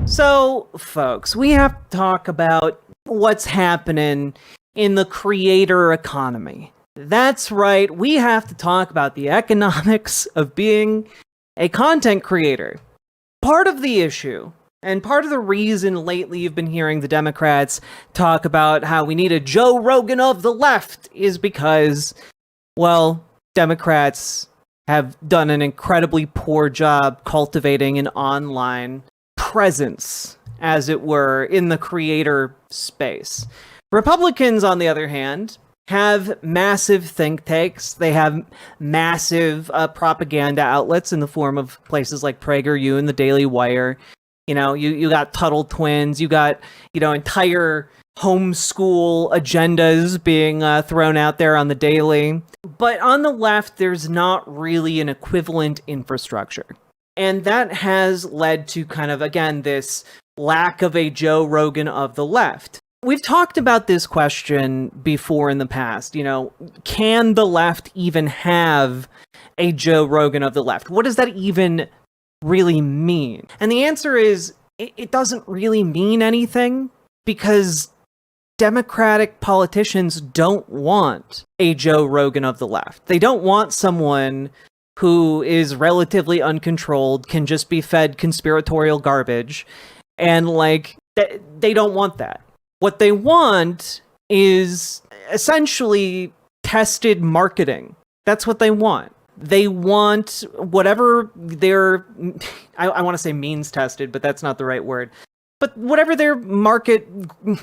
So, folks, we have to talk about what's happening in the creator economy. That's right, we have to talk about the economics of being a content creator. Part of the issue, and part of the reason lately you've been hearing the Democrats talk about how we need a Joe Rogan of the left, is because, well, Democrats have done an incredibly poor job cultivating an online presence, as it were, in the creator space. Republicans, on the other hand, have massive think tanks. They have massive propaganda outlets in the form of places like PragerU and the Daily Wire. You know, you got Tuttle Twins, you got, entire homeschool agendas being thrown out there on the daily. But on the left, there's not really an equivalent infrastructure. And that has led to kind of, again, this lack of a Joe Rogan of the left. We've talked about this question before in the past. Can the left even have a Joe Rogan of the left? What does that even really mean? And the answer is, it doesn't really mean anything, because Democratic politicians don't want a Joe Rogan of the left. They don't want someone who is relatively uncontrolled, can just be fed conspiratorial garbage, and they don't want that. What they want is essentially tested marketing. That's what they want. They want whatever their, I want to say means tested, but that's not the right word. But whatever their market,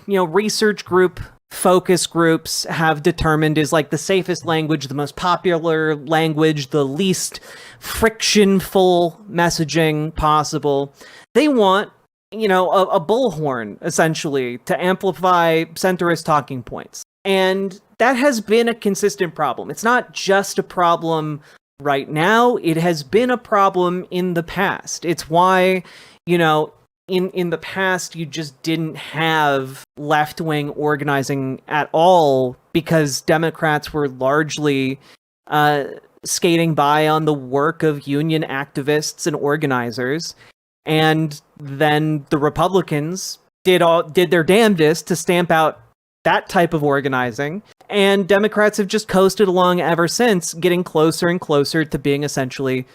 research group, focus groups have determined is the safest language, the most popular language, the least frictionful messaging possible. They want a bullhorn, essentially, to amplify centrist talking points. And that has been a consistent problem. It's not just a problem right now. It has been a problem in the past. It's why, in the past, you just didn't have left-wing organizing at all, because Democrats were largely skating by on the work of union activists and organizers. And then the Republicans did their damnedest to stamp out that type of organizing. And Democrats have just coasted along ever since, getting closer and closer to being essentially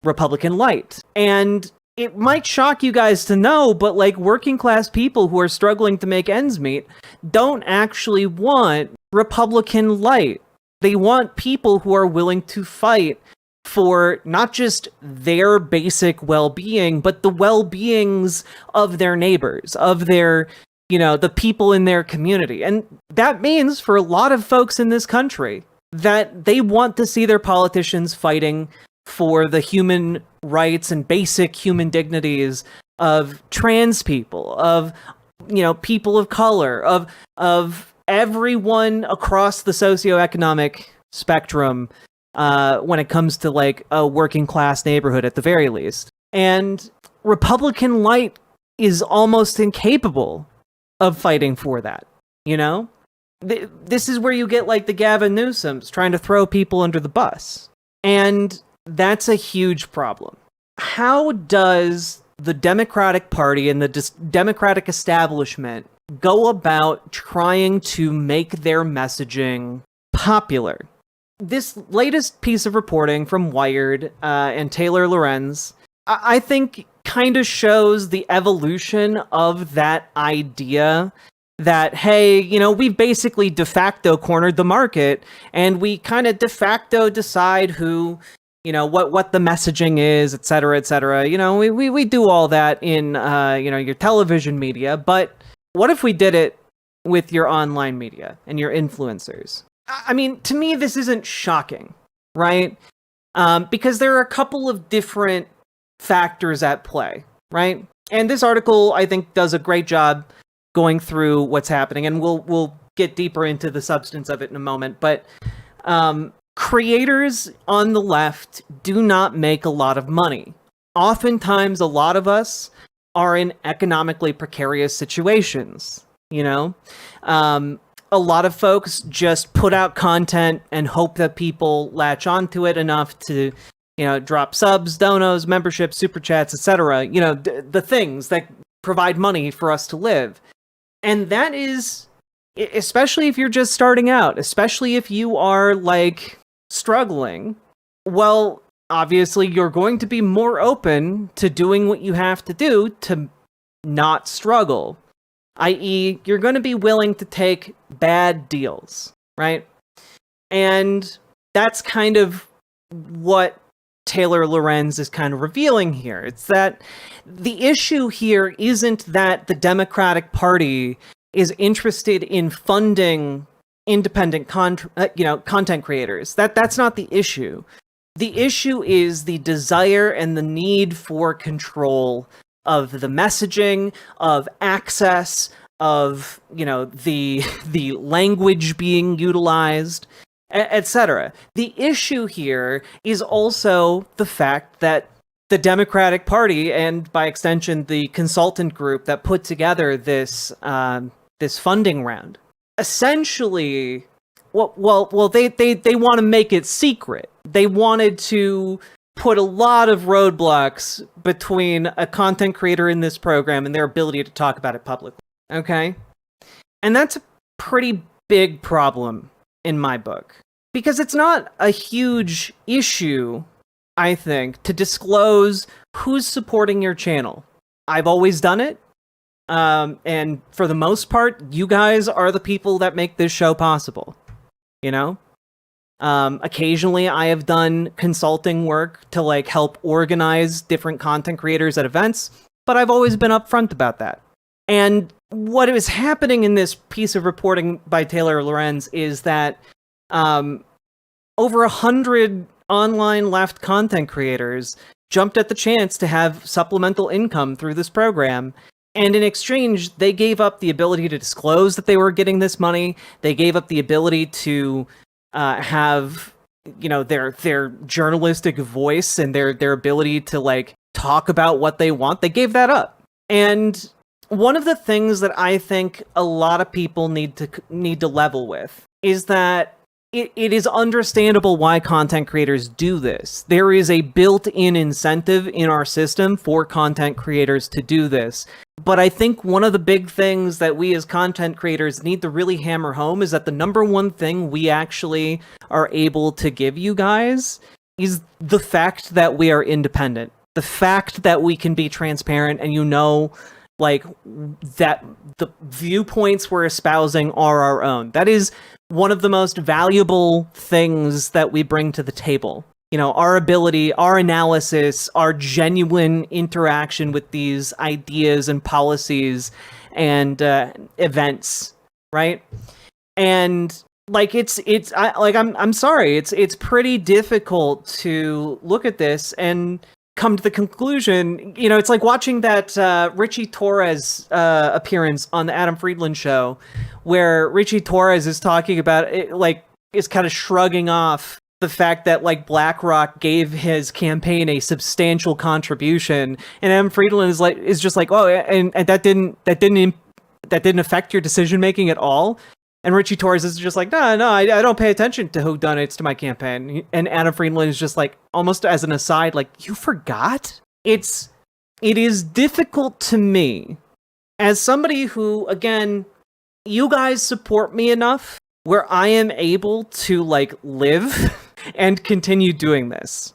Republican light. And it might shock you guys to know, but working class people who are struggling to make ends meet don't actually want Republican light. They want people who are willing to fight for not just their basic well-being, but the well-beings of their neighbors, of their, the people in their community. And that means for a lot of folks in this country that they want to see their politicians fighting for the human rights and basic human dignities of trans people, of, people of color, of everyone across the socioeconomic spectrum, when it comes to a working class neighborhood at the very least. And Republican light is almost incapable of fighting for that, This is where you get the Gavin Newsoms trying to throw people under the bus. And that's a huge problem. How does the Democratic Party and the Democratic establishment go about trying to make their messaging popular? This latest piece of reporting from Wired and Taylor Lorenz, I think, kind of shows the evolution of that idea that, hey, we've basically de facto cornered the market, and we kind of de facto decide who, what the messaging is, et cetera, et cetera. We do all that in, your television media, but what if we did it with your online media and your influencers? I mean, to me, this isn't shocking, right? Because there are a couple of different factors at play, right? And this article, I think, does a great job going through what's happening, and we'll get deeper into the substance of it in a moment. But creators on the left do not make a lot of money. Oftentimes, a lot of us are in economically precarious situations, A lot of folks just put out content and hope that people latch onto it enough to, drop subs, donos, memberships, super chats, etc. The things that provide money for us to live. And that is, especially if you're just starting out, especially if you are like struggling, well, obviously you're going to be more open to doing what you have to do to not struggle. I.e., you're going to be willing to take bad deals, right? And that's kind of what Taylor Lorenz is kind of revealing here. It's that the issue here isn't that the Democratic Party is interested in funding independent content creators. That's not the issue. The issue is the desire and the need for control of the messaging, of access, of the language being utilized, etc. The issue here is also the fact that the Democratic Party, and by extension the consultant group that put together this funding round, essentially, they want to make it secret. They wanted to put a lot of roadblocks between a content creator in this program and their ability to talk about it publicly. Okay? And that's a pretty big problem in my book. Because it's not a huge issue, I think, to disclose who's supporting your channel. I've always done it. And for the most part, you guys are the people that make this show possible. You know? Occasionally I have done consulting work to like help organize different content creators at events, but I've always been upfront about that. And what is happening in this piece of reporting by Taylor Lorenz is that over 100 online left content creators jumped at the chance to have supplemental income through this program. And in exchange, they gave up the ability to disclose that they were getting this money. They gave up the ability to have, their journalistic voice and their ability to like talk about what they want. They gave that up. And one of the things that I think a lot of people need to level with is that it is understandable why content creators do this. There is a built-in incentive in our system for content creators to do this. But I think one of the big things that we as content creators need to really hammer home is that the number one thing we actually are able to give you guys is the fact that we are independent. The fact that we can be transparent and like that the viewpoints we're espousing are our own. That is one of the most valuable things that we bring to the table. Our ability, our analysis, our genuine interaction with these ideas and policies and events, right? And like I'm sorry, it's pretty difficult to look at this and come to the conclusion, it's like watching that Richie Torres appearance on the Adam Friedland show, where Richie Torres is talking about it, like, is kind of shrugging off the fact that like BlackRock gave his campaign a substantial contribution, and Adam Friedland is just like, oh, and that didn't affect your decision making at all. And Richie Torres is just like, no, I don't pay attention to who donates to my campaign. And Adam Friedland is just like, almost as an aside, like, you forgot? It is difficult to me, as somebody who, again, you guys support me enough where I am able to, like, live and continue doing this.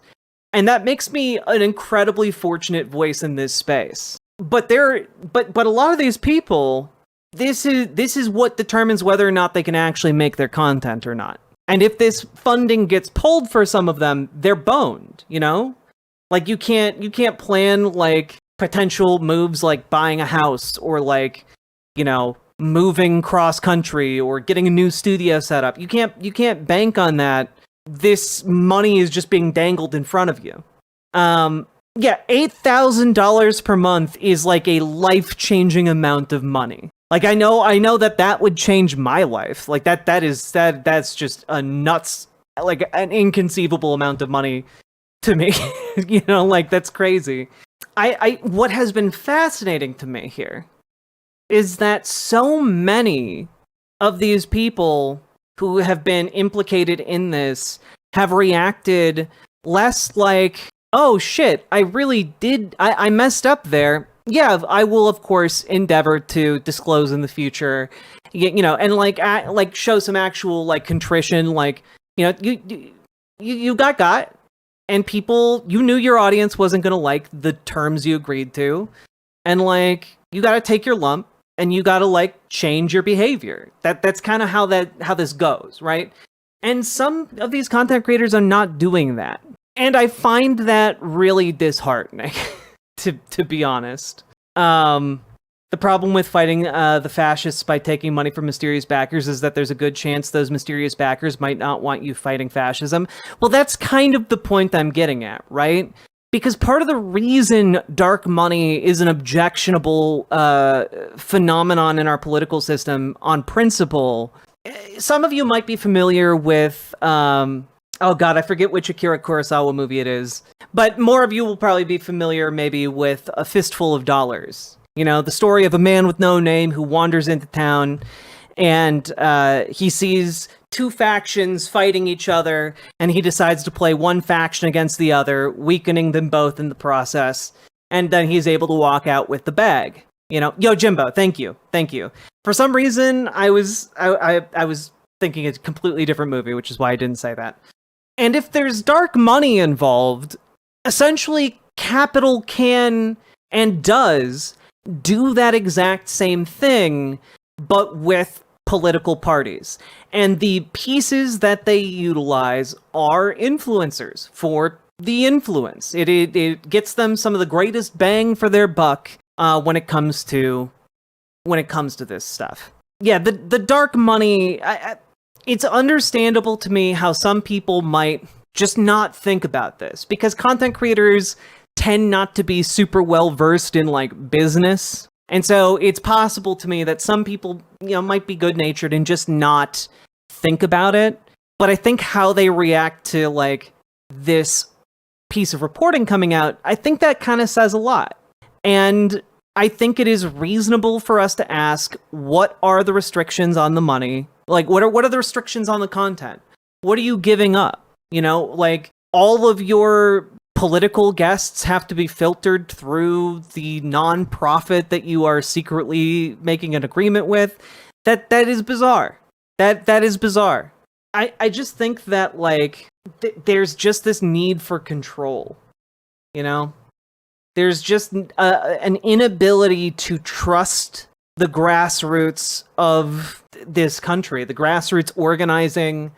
And that makes me an incredibly fortunate voice in this space. But a lot of these people, this is what determines whether or not they can actually make their content or not. And if this funding gets pulled for some of them, they're boned, Like you can't plan like potential moves like buying a house or like, moving cross country or getting a new studio set up. You can't bank on that. This money is just being dangled in front of you. $8,000 per month is like a life-changing amount of money. Like I know that would change my life. Like that's just a nuts, like an inconceivable amount of money to me. Like that's crazy. What has been fascinating to me here is that so many of these people who have been implicated in this have reacted less like, oh shit, I really did, I messed up there, yeah, I will of course endeavor to disclose in the future, and like show some actual like contrition, like you got, and people, you knew your audience wasn't gonna like the terms you agreed to, and like you got to take your lump and you got to like change your behavior. That's kind of how this goes, right? And some of these content creators are not doing that. And I find that really disheartening, to be honest. The problem with fighting the fascists by taking money from mysterious backers is that there's a good chance those mysterious backers might not want you fighting fascism. Well, that's kind of the point I'm getting at, right? Because part of the reason dark money is an objectionable phenomenon in our political system on principle. Some of you might be familiar with, oh god, I forget which Akira Kurosawa movie it is, but more of you will probably be familiar maybe with A Fistful of Dollars. The story of a man with no name who wanders into town and he sees two factions fighting each other, and he decides to play one faction against the other, weakening them both in the process, and then he's able to walk out with the bag. Yo, Jimbo, thank you. For some reason, I was thinking a completely different movie, which is why I didn't say that. And if there's dark money involved, essentially capital can and does do that exact same thing, but with political parties. And the pieces that they utilize are influencers for the influence. It gets them some of the greatest bang for their buck when it comes to this stuff. Yeah, the dark money, it's understandable to me how some people might just not think about this, because content creators tend not to be super well versed in like business. And so it's possible to me that some people, might be good-natured and just not think about it. But I think how they react to like this piece of reporting coming out, I think that kind of says a lot. And I think it is reasonable for us to ask, what are the restrictions on the money? Like, what are the restrictions on the content? What are you giving up? Like all of your political guests have to be filtered through the non-profit that you are secretly making an agreement with. That is bizarre. That is bizarre. I just think that like there's just this need for control. There's just an inability to trust the grassroots of this country, the grassroots organizing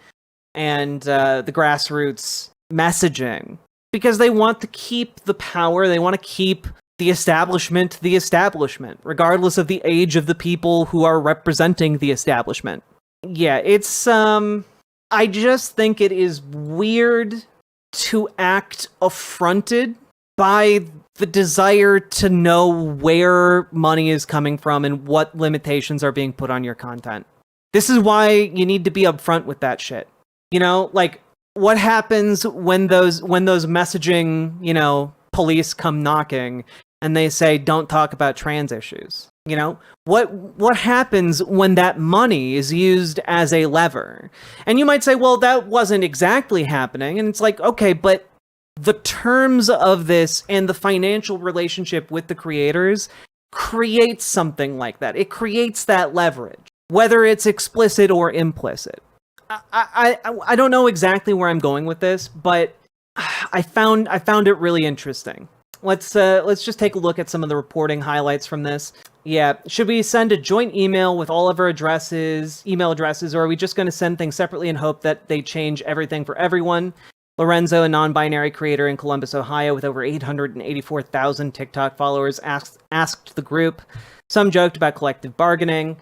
and the grassroots messaging. Because they want to keep the power, they want to keep the establishment, regardless of the age of the people who are representing the establishment. Yeah, it's, I just think it is weird to act affronted by the desire to know where money is coming from and what limitations are being put on your content. This is why you need to be upfront with that shit. Like, what happens when those messaging, police come knocking and they say, don't talk about trans issues? What happens when that money is used as a lever? And you might say, well, that wasn't exactly happening. And it's like, okay, but the terms of this and the financial relationship with the creators creates something like that. It creates that leverage, whether it's explicit or implicit. I don't know exactly where I'm going with this, but I found it really interesting. Let's just take a look at some of the reporting highlights from this. Yeah, should we send a joint email with all of our email addresses, or are we just going to send things separately and hope that they change everything for everyone? Lorenzo, a non-binary creator in Columbus, Ohio, with over 884,000 TikTok followers, asked the group. Some joked about collective bargaining.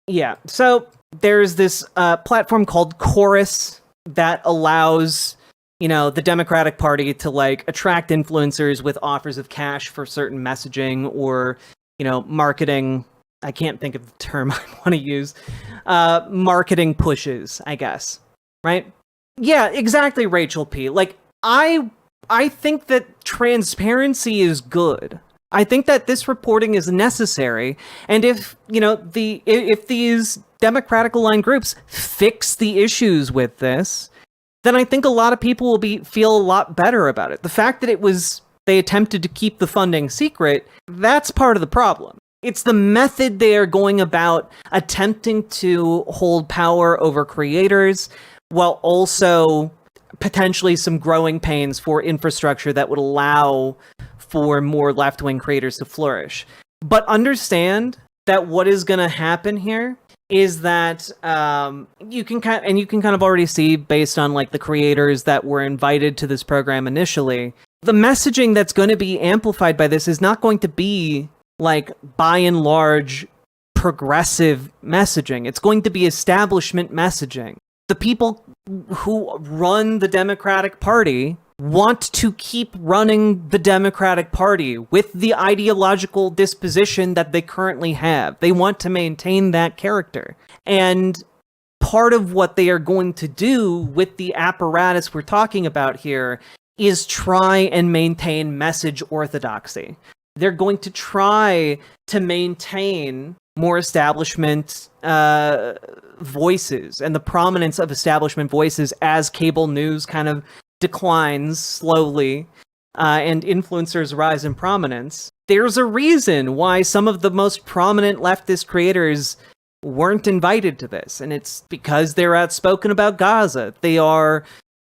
Yeah, so there's this platform called Chorus that allows, the Democratic Party to like attract influencers with offers of cash for certain messaging or, marketing. I can't think of the term I want to use. Marketing pushes, I guess. Right? Yeah, exactly, Rachel P. Like, I think that transparency is good. I think that this reporting is necessary, and if if these Democratic aligned groups fix the issues with this, then I think a lot of people will feel a lot better about it. The fact that it was they attempted to keep the funding secret. That's part of the problem. It's the method they are going about attempting to hold power over creators, while also potentially some growing pains for infrastructure that would allow for more left-wing creators to flourish. But understand that what is going to happen here is that you can kind of already see, based on like the creators that were invited to this program initially, the messaging that's going to be amplified by this is not going to be like, by and large, progressive messaging. It's going to be establishment messaging. The people who run the Democratic Party want to keep running the Democratic Party with the ideological disposition that they currently have. They want to maintain that character. And part of what they are going to do with the apparatus we're talking about here is try and maintain message orthodoxy. They're going to try to maintain more establishment voices and the prominence of establishment voices as cable news kind of declines slowly and influencers rise in prominence. There's a reason why some of the most prominent leftist creators weren't invited to this, and it's because they're outspoken about Gaza. They are,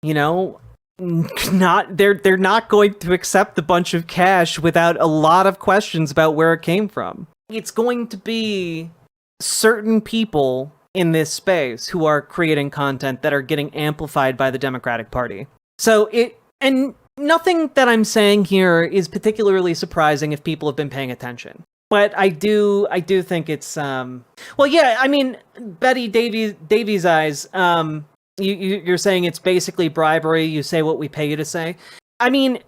they're not going to accept a bunch of cash without a lot of questions about where it came from. It's going to be certain people in this space who are creating content that are getting amplified by the Democratic Party. So and nothing that I'm saying here is particularly surprising if people have been paying attention. But I do think it's Betty Davies eyes. You're saying it's basically bribery. You say what we pay you to say. I mean,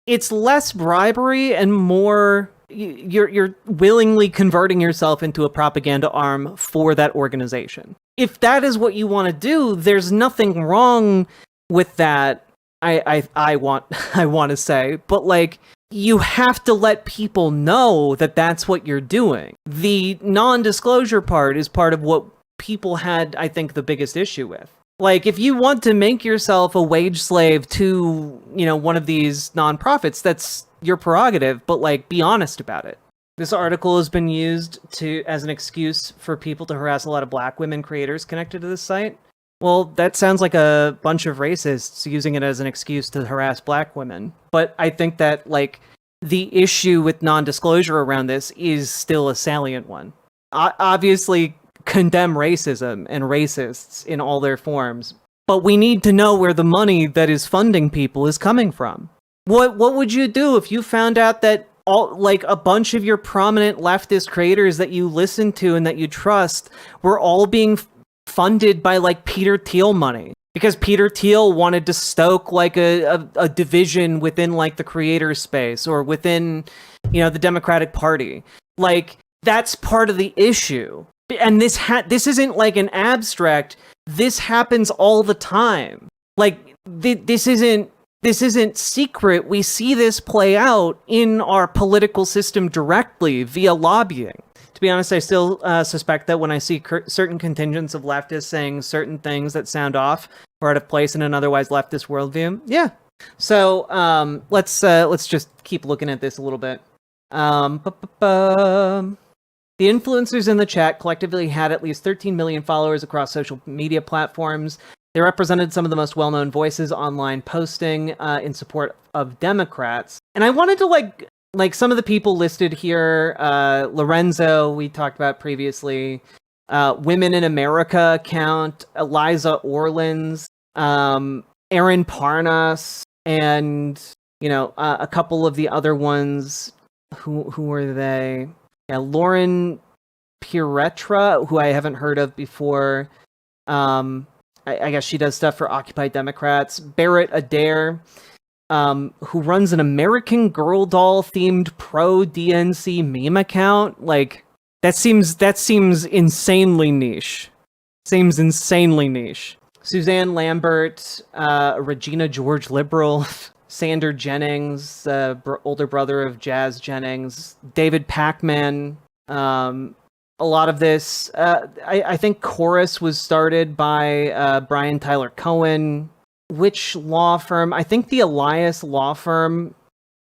it's less bribery and more you're willingly converting yourself into a propaganda arm for that organization. If that is what you want to do, there's nothing wrong with that. I want to say, but like, you have to let people know that that's what you're doing. The non-disclosure part is part of what people had, I think, the biggest issue with. Like, if you want to make yourself a wage slave to, one of these nonprofits, that's your prerogative, but like, be honest about it. This article has been used as an excuse for people to harass a lot of Black women creators connected to this site. Well, that sounds like a bunch of racists using it as an excuse to harass Black women. But I think that, like, the issue with non-disclosure around this is still a salient one. Obviously, condemn racism and racists in all their forms, but we need to know where the money that is funding people is coming from. What would you do if you found out that a bunch of your prominent leftist creators that you listen to and that you trust were all being funded by like Peter Thiel money, because Peter Thiel wanted to stoke like a division within like the creator space or within, the Democratic Party? Like, that's part of the issue. And this isn't like an abstract. This happens all the time. Like, this isn't secret. We see this play out in our political system directly via lobbying. To be honest, I still suspect that when I see certain contingents of leftists saying certain things that sound off or out of place in an otherwise leftist worldview, yeah. So let's just keep looking at this a little bit. The influencers in the chat collectively had at least 13 million followers across social media platforms. They represented some of the most well-known voices online posting in support of Democrats. And I wanted to like some of the people listed here, Lorenzo, we talked about previously, Women in America account, Eliza Orlins, Aaron Parnas, and, a couple of the other ones. Who were they? Yeah, Lauren Piretra, who I haven't heard of before. I guess she does stuff for Occupy Democrats. Barrett Adair, who runs an American Girl doll themed pro DNC meme account. Like, that seems insanely niche. Suzanne Lambert, Regina George liberal, Sander Jennings, older brother of Jazz Jennings, David Pacman. A lot of this, I think Chorus was started by Brian Tyler Cohen. Which law firm? I think the Elias law firm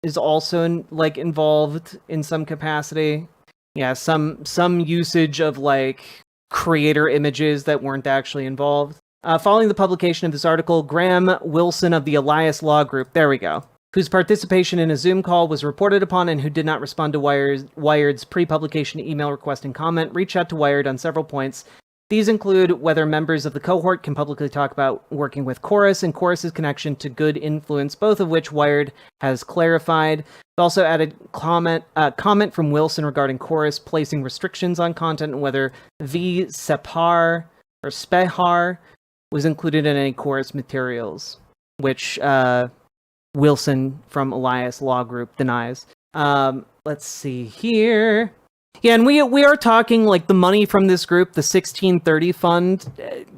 is also involved in some capacity. Yeah, some usage of creator images that weren't actually involved. Following the publication of this article, Graham Wilson of the Elias Law Group, there we go, whose participation in a Zoom call was reported upon and who did not respond to Wired's pre-publication email request and comment, reached out to Wired on several points. These include whether members of the cohort can publicly talk about working with Chorus and Chorus's connection to Good Influence, both of which Wired has clarified. It also added comment from Wilson regarding Chorus placing restrictions on content and whether V. Separ or Spehar was included in any Chorus materials, which Wilson from Elias Law Group denies. Let's see here. Yeah, and we are talking the money from this group, the 1630 fund,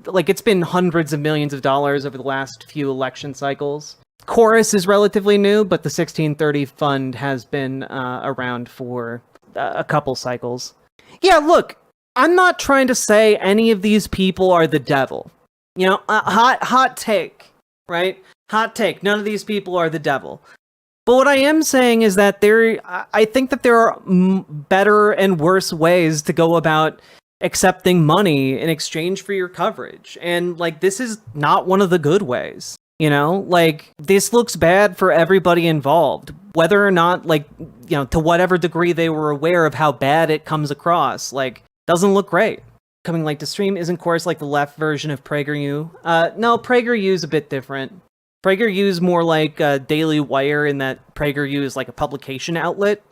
it's been hundreds of millions of dollars over the last few election cycles. Chorus is relatively new, but the 1630 fund has been around for a couple cycles. Yeah, look, I'm not trying to say any of these people are the devil. Hot take, right? Hot take. None of these people are the devil. But what I am saying is that I think that there are better and worse ways to go about accepting money in exchange for your coverage. And this is not one of the good ways. This looks bad for everybody involved, whether or not to whatever degree they were aware of how bad it comes across. Doesn't look great. Coming to stream isn't Chorus the left version of PragerU. No, PragerU is a bit different. PragerU is more like a Daily Wire in that PragerU is a publication outlet.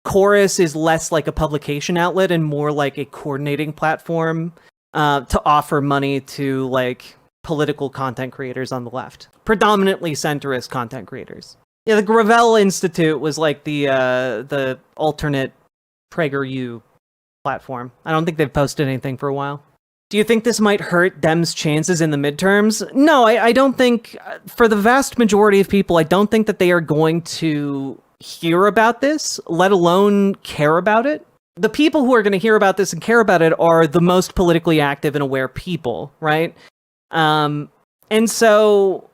Chorus is less like a publication outlet and more like a coordinating platform to offer money to political content creators on the left. Predominantly centrist content creators. Yeah, the Gravel Institute was the alternate PragerU platform. I don't think they've posted anything for a while. Do you think this might hurt Dems' chances in the midterms? No, I don't think, for the vast majority of people, I don't think that they are going to hear about this, let alone care about it. The people who are going to hear about this and care about it are the most politically active and aware people, right? And so,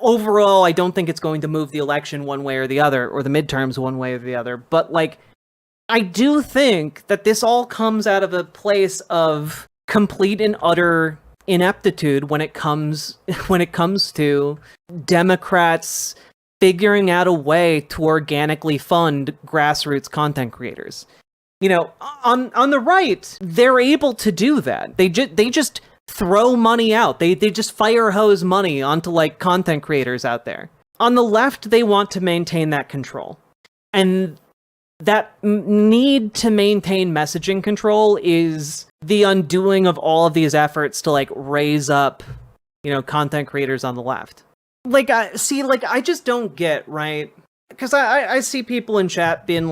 overall, I don't think it's going to move the election one way or the other, or the midterms one way or the other. But, I do think that this all comes out of a place of complete and utter ineptitude when it comes to Democrats figuring out a way to organically fund grassroots content creators. On the right, they're able to do that. They just throw money out. They just fire hose money onto content creators out there. On the left, they want to maintain that control. And that need to maintain messaging control is the undoing of all of these efforts to raise up, content creators on the left. I just don't get, right? Because I see people in chat being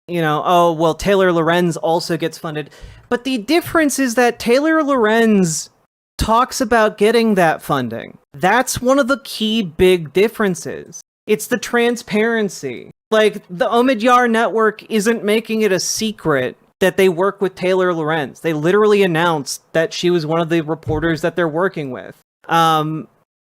oh, well, Taylor Lorenz also gets funded. But the difference is that Taylor Lorenz talks about getting that funding. That's one of the key big differences. It's the transparency. The Omidyar Network isn't making it a secret that they work with Taylor Lorenz. They literally announced that she was one of the reporters that they're working with.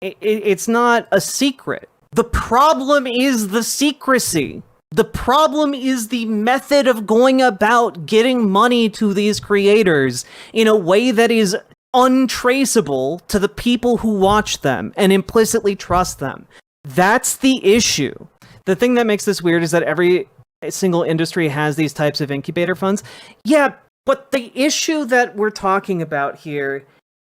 It's not a secret. The problem is the secrecy. The problem is the method of going about getting money to these creators in a way that is untraceable to the people who watch them and implicitly trust them. That's the issue. The thing that makes this weird is that every single industry has these types of incubator funds. Yeah, but the issue that we're talking about here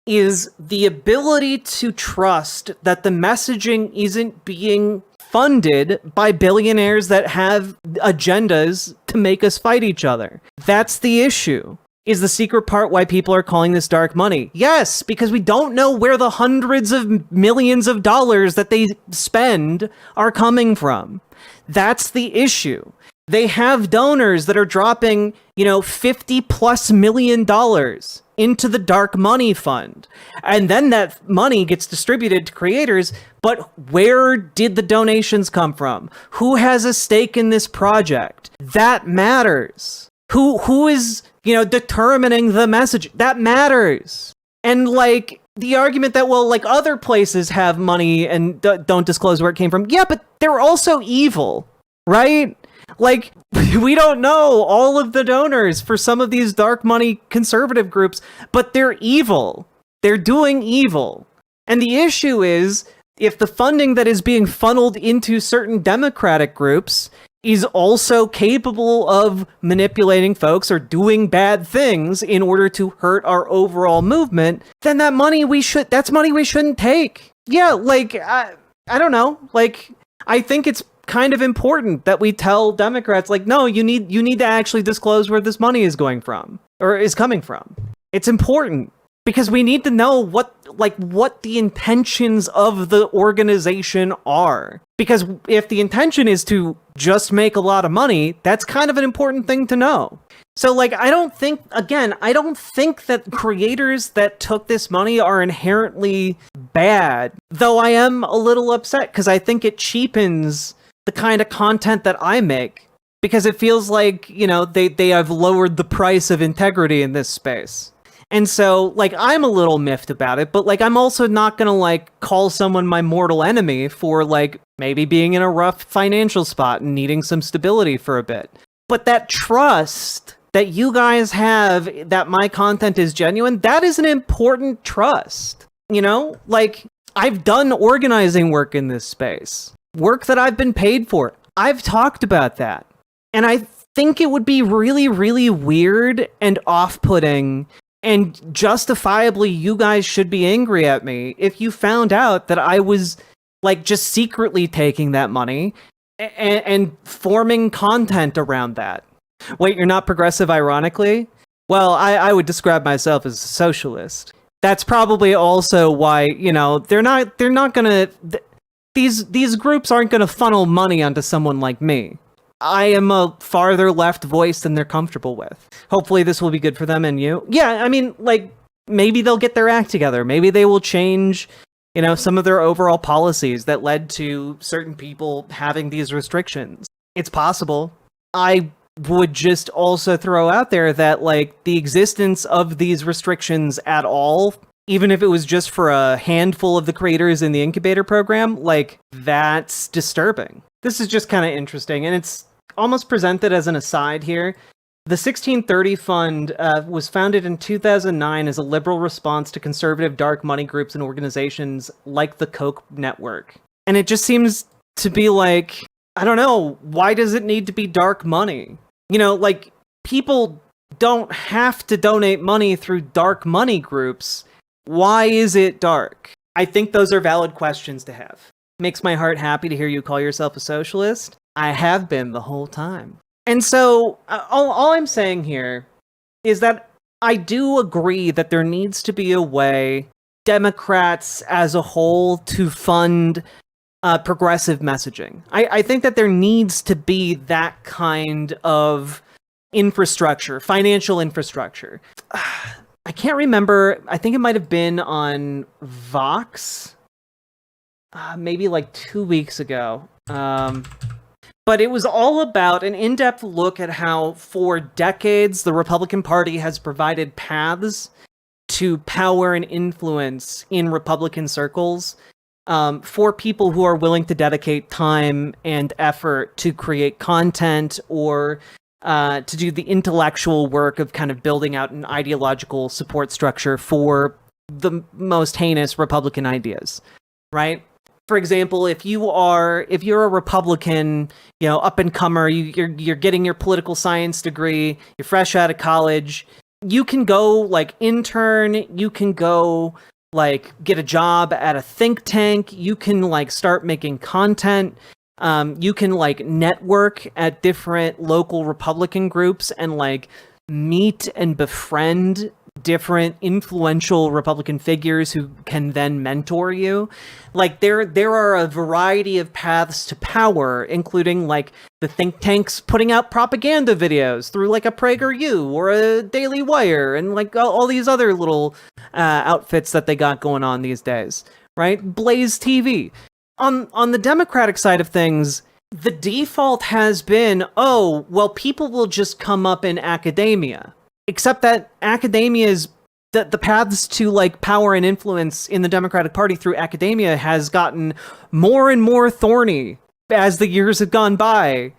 is the ability to trust that the messaging isn't being funded by billionaires that have agendas to make us fight each other. That's the issue. Is the secret part why people are calling this dark money? Yes, because we don't know where the hundreds of millions of dollars that they spend are coming from. That's the issue. They have donors that are dropping, $50+ million into the dark money fund. And then that money gets distributed to creators. But where did the donations come from? Who has a stake in this project? That matters. Who is, determining the message? That matters. And the argument that, well, like, other places have money and don't disclose where it came from. Yeah, but they're also evil, right? Like, we don't know all of the donors for some of these dark money conservative groups, but they're evil. They're doing evil. And the issue is, if the funding that is being funneled into certain Democratic groups is also capable of manipulating folks or doing bad things in order to hurt our overall movement, then that's money we shouldn't take. Yeah, like, I don't know. Like, I think it's kind of important that we tell Democrats, like, no, you need to actually disclose where this money is going from or is coming from. It's important because we need to know what the intentions of the organization are. Because if the intention is to just make a lot of money, that's kind of an important thing to know. So, like, I don't think that creators that took this money are inherently bad, though I am a little upset because I think it cheapens the kind of content that I make, because it feels like, you know, they have lowered the price of integrity in this space. And so, like, I'm a little miffed about it, but, like, I'm also not gonna, like, call someone my mortal enemy for, like, maybe being in a rough financial spot and needing some stability for a bit. But that trust that you guys have that my content is genuine, that is an important trust. You know? Like, I've done organizing work in this space. Work that I've been paid for. I've talked about that. And I think it would be really, really weird and off-putting, and justifiably you guys should be angry at me if you found out that I was, like, just secretly taking that money and forming content around that. Wait, you're not progressive, ironically? Well, I would describe myself as a socialist. That's probably also why, you know, they're not gonna... These groups aren't going to funnel money onto someone like me. I am a farther left voice than they're comfortable with. Hopefully this will be good for them and you. Yeah, I mean, like, maybe they'll get their act together. Maybe they will change, you know, some of their overall policies that led to certain people having these restrictions. It's possible. I would just also throw out there that, like, the existence of these restrictions at all, even if it was just for a handful of the creators in the incubator program, like, that's disturbing. This is just kind of interesting, and it's almost presented as an aside here. The 1630 Fund was founded in 2009 as a liberal response to conservative dark money groups and organizations like the Koch network. And it just seems to be like, I don't know, why does it need to be dark money? You know, like, people don't have to donate money through dark money groups. Why is it dark? I think those are valid questions to have. Makes my heart happy to hear you call yourself a socialist. I have been the whole time. And so, all I'm saying here is that I do agree that there needs to be a way, Democrats as a whole, to fund progressive messaging. I think that there needs to be that kind of infrastructure, financial infrastructure. I can't remember. I think it might have been on Vox, maybe like 2 weeks ago. But it was all about an in-depth look at how, for decades, the Republican Party has provided paths to power and influence in Republican circles for people who are willing to dedicate time and effort to create content or to do the intellectual work of kind of building out an ideological support structure for the most heinous Republican ideas, right? For example, if you're a Republican, you know, up and comer, you're getting your political science degree, you're fresh out of college, you can go like intern, you can go like get a job at a think tank, you can like start making content. You can like network at different local Republican groups and like meet and befriend different influential Republican figures who can then mentor you. Like there are a variety of paths to power, including like the think tanks putting out propaganda videos through like a PragerU or a Daily Wire and like all these other little outfits that they got going on these days, right? Blaze TV. On the Democratic side of things, the default has been, oh, well, people will just come up in academia. Except that academia the paths to like power and influence in the Democratic Party through academia has gotten more and more thorny as the years have gone by.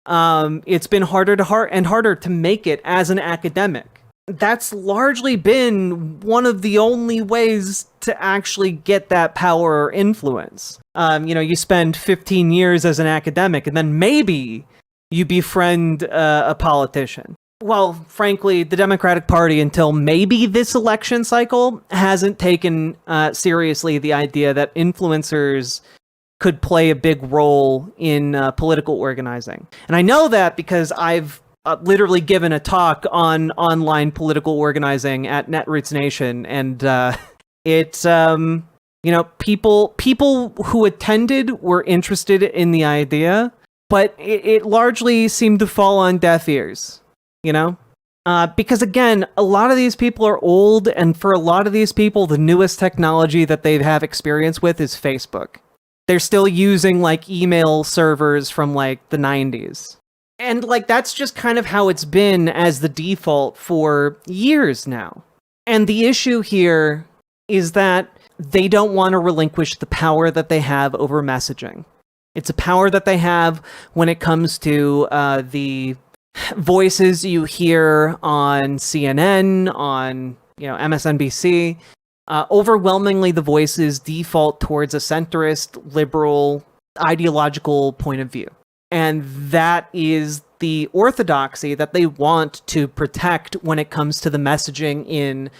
It's been harder and harder to make it as an academic. That's largely been one of the only ways to actually get that power or influence. You spend 15 years as an academic and then maybe you befriend a politician. Well, frankly, the Democratic Party, until maybe this election cycle, hasn't taken seriously the idea that influencers could play a big role in political organizing. And I know that because I've literally given a talk on online political organizing at Netroots Nation, and it's people who attended were interested in the idea, but it largely seemed to fall on deaf ears. Because again, a lot of these people are old, and for a lot of these people, the newest technology that they have experience with is Facebook. They're still using like email servers from like the 90s. And like that's just kind of how it's been as the default for years now. And the issue here is that they don't want to relinquish the power that they have over messaging. It's a power that they have when it comes to the voices you hear on CNN, on MSNBC. Overwhelmingly, the voices default towards a centrist, liberal, ideological point of view. And that is the orthodoxy that they want to protect when it comes to the messaging in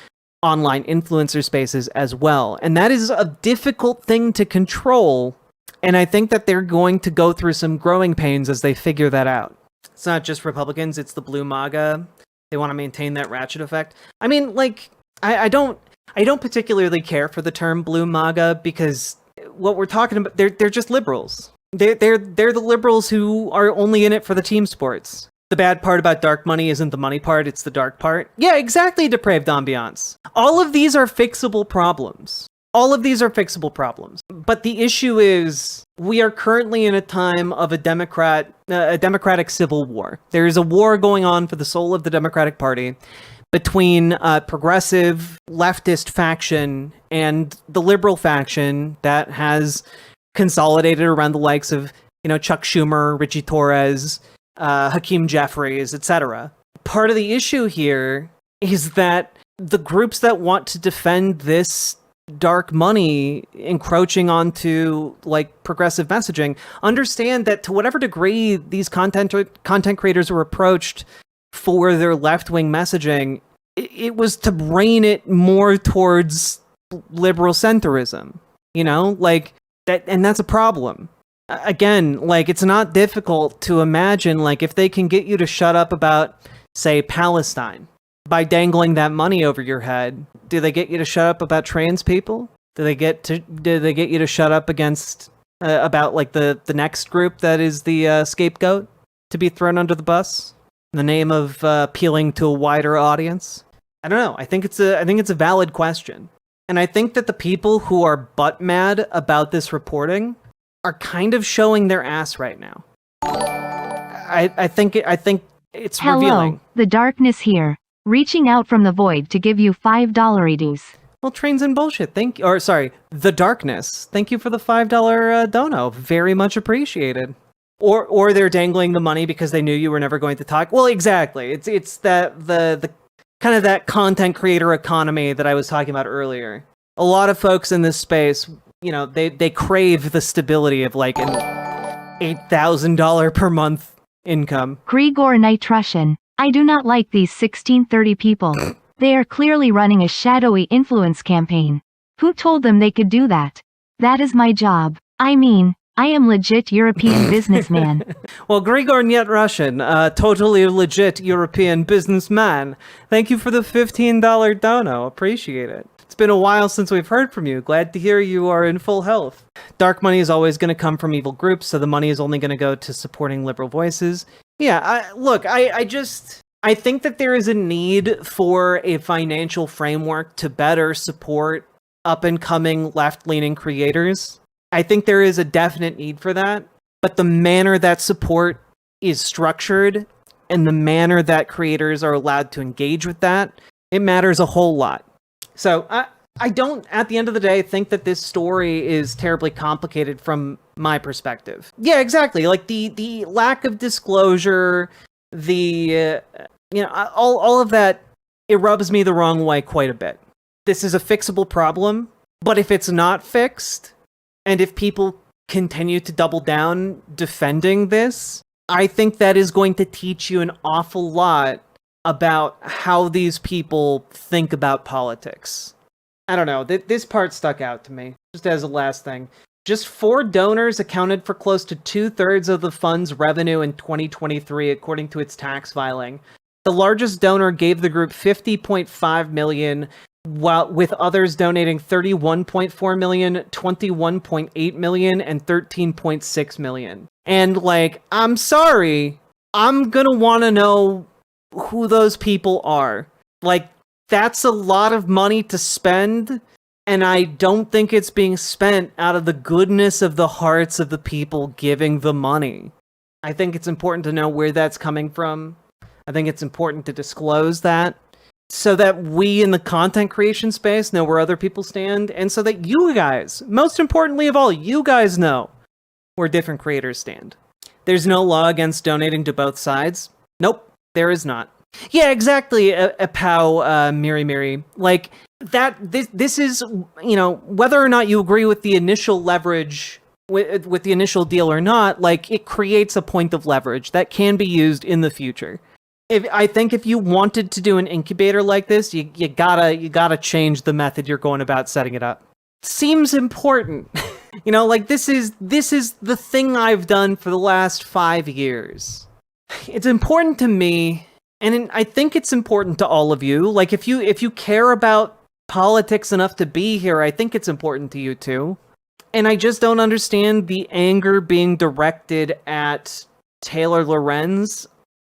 online influencer spaces as well. And that is a difficult thing to control. And I think that they're going to go through some growing pains as they figure that out. It's not just Republicans, it's the blue MAGA. They want to maintain that ratchet effect. I mean, like, I don't particularly care for the term blue MAGA because what we're talking about, they're just liberals. They're the liberals who are only in it for the team sports. The bad part about dark money isn't the money part, it's the dark part. Yeah, exactly, depraved ambiance. All of these are fixable problems. But the issue is, we are currently in a time of a democratic civil war. There is a war going on for the soul of the Democratic Party between a progressive leftist faction and the liberal faction that has consolidated around the likes of, Chuck Schumer, Richie Torres, Hakeem Jeffries, etc. Part of the issue here is that the groups that want to defend this dark money encroaching onto like progressive messaging understand that to whatever degree these content creators were approached for their left-wing messaging, it was to rein it more towards liberal centrism, like that, and that's a problem. Again, like, it's not difficult to imagine, like, if they can get you to shut up about, say, Palestine by dangling that money over your head, do they get you to shut up about trans people? Do they get you to shut up against about like the next group that is the scapegoat to be thrown under the bus in the name of appealing to a wider audience? I don't know. I think it's a valid question, and I think that the people who are butt mad about this reporting are kind of showing their ass right now. I think it's Hello, revealing. The darkness here, reaching out from the void to give you $5 EDs. Well, trains and bullshit. The darkness. Thank you for the $5 dono. Very much appreciated. Or they're dangling the money because they knew you were never going to talk. Well, exactly. It's that the kind of that content creator economy that I was talking about earlier. A lot of folks in this space, they crave the stability of like an $8,000 per month income. Grigor Nitrushin, I do not like these 1630 people. They are clearly running a shadowy influence campaign. Who told them they could do that? That is my job. I mean, I am legit European businessman. Well, Grigor Nitrushin, totally legit European businessman. Thank you for the $15 dono. Appreciate it. It's been a while since we've heard from you. Glad to hear you are in full health. Dark money is always going to come from evil groups, so the money is only going to go to supporting liberal voices. Yeah, I think that there is a need for a financial framework to better support up-and-coming left-leaning creators. I think there is a definite need for that, but the manner that support is structured and the manner that creators are allowed to engage with that, it matters a whole lot. So I don't, at the end of the day, think that this story is terribly complicated from my perspective. Yeah, exactly. Like the lack of disclosure, the all of that, it rubs me the wrong way quite a bit. This is a fixable problem, but if it's not fixed, and if people continue to double down defending this, I think that is going to teach you an awful lot about how these people think about politics. I don't know, this part stuck out to me, just as a last thing. Just 4 donors accounted for close to 2/3 of the fund's revenue in 2023, according to its tax filing. The largest donor gave the group $50.5 million, while with others donating $31.4 million, $21.8 million, and $13.6 million. And like, I'm sorry, I'm gonna want to know who those people are. Like, that's a lot of money to spend, and I don't think it's being spent out of the goodness of the hearts of the people giving the money. I think it's important to know where that's coming from. I think it's important to disclose that, so that we in the content creation space know where other people stand, and so that you guys, most importantly of all, you guys know where different creators stand. There's no law against donating to both sides. Nope, there is not. Yeah, exactly, Pow, Miri. Like, this is, whether or not you agree with the initial leverage, with the initial deal or not, like, it creates a point of leverage that can be used in the future. I think if you wanted to do an incubator like this, you gotta change the method you're going about setting it up. Seems important. Like, this is the thing I've done for the last 5 years. It's important to me, and I think it's important to all of you. Like, if you care about politics enough to be here, I think it's important to you too. And I just don't understand the anger being directed at Taylor Lorenz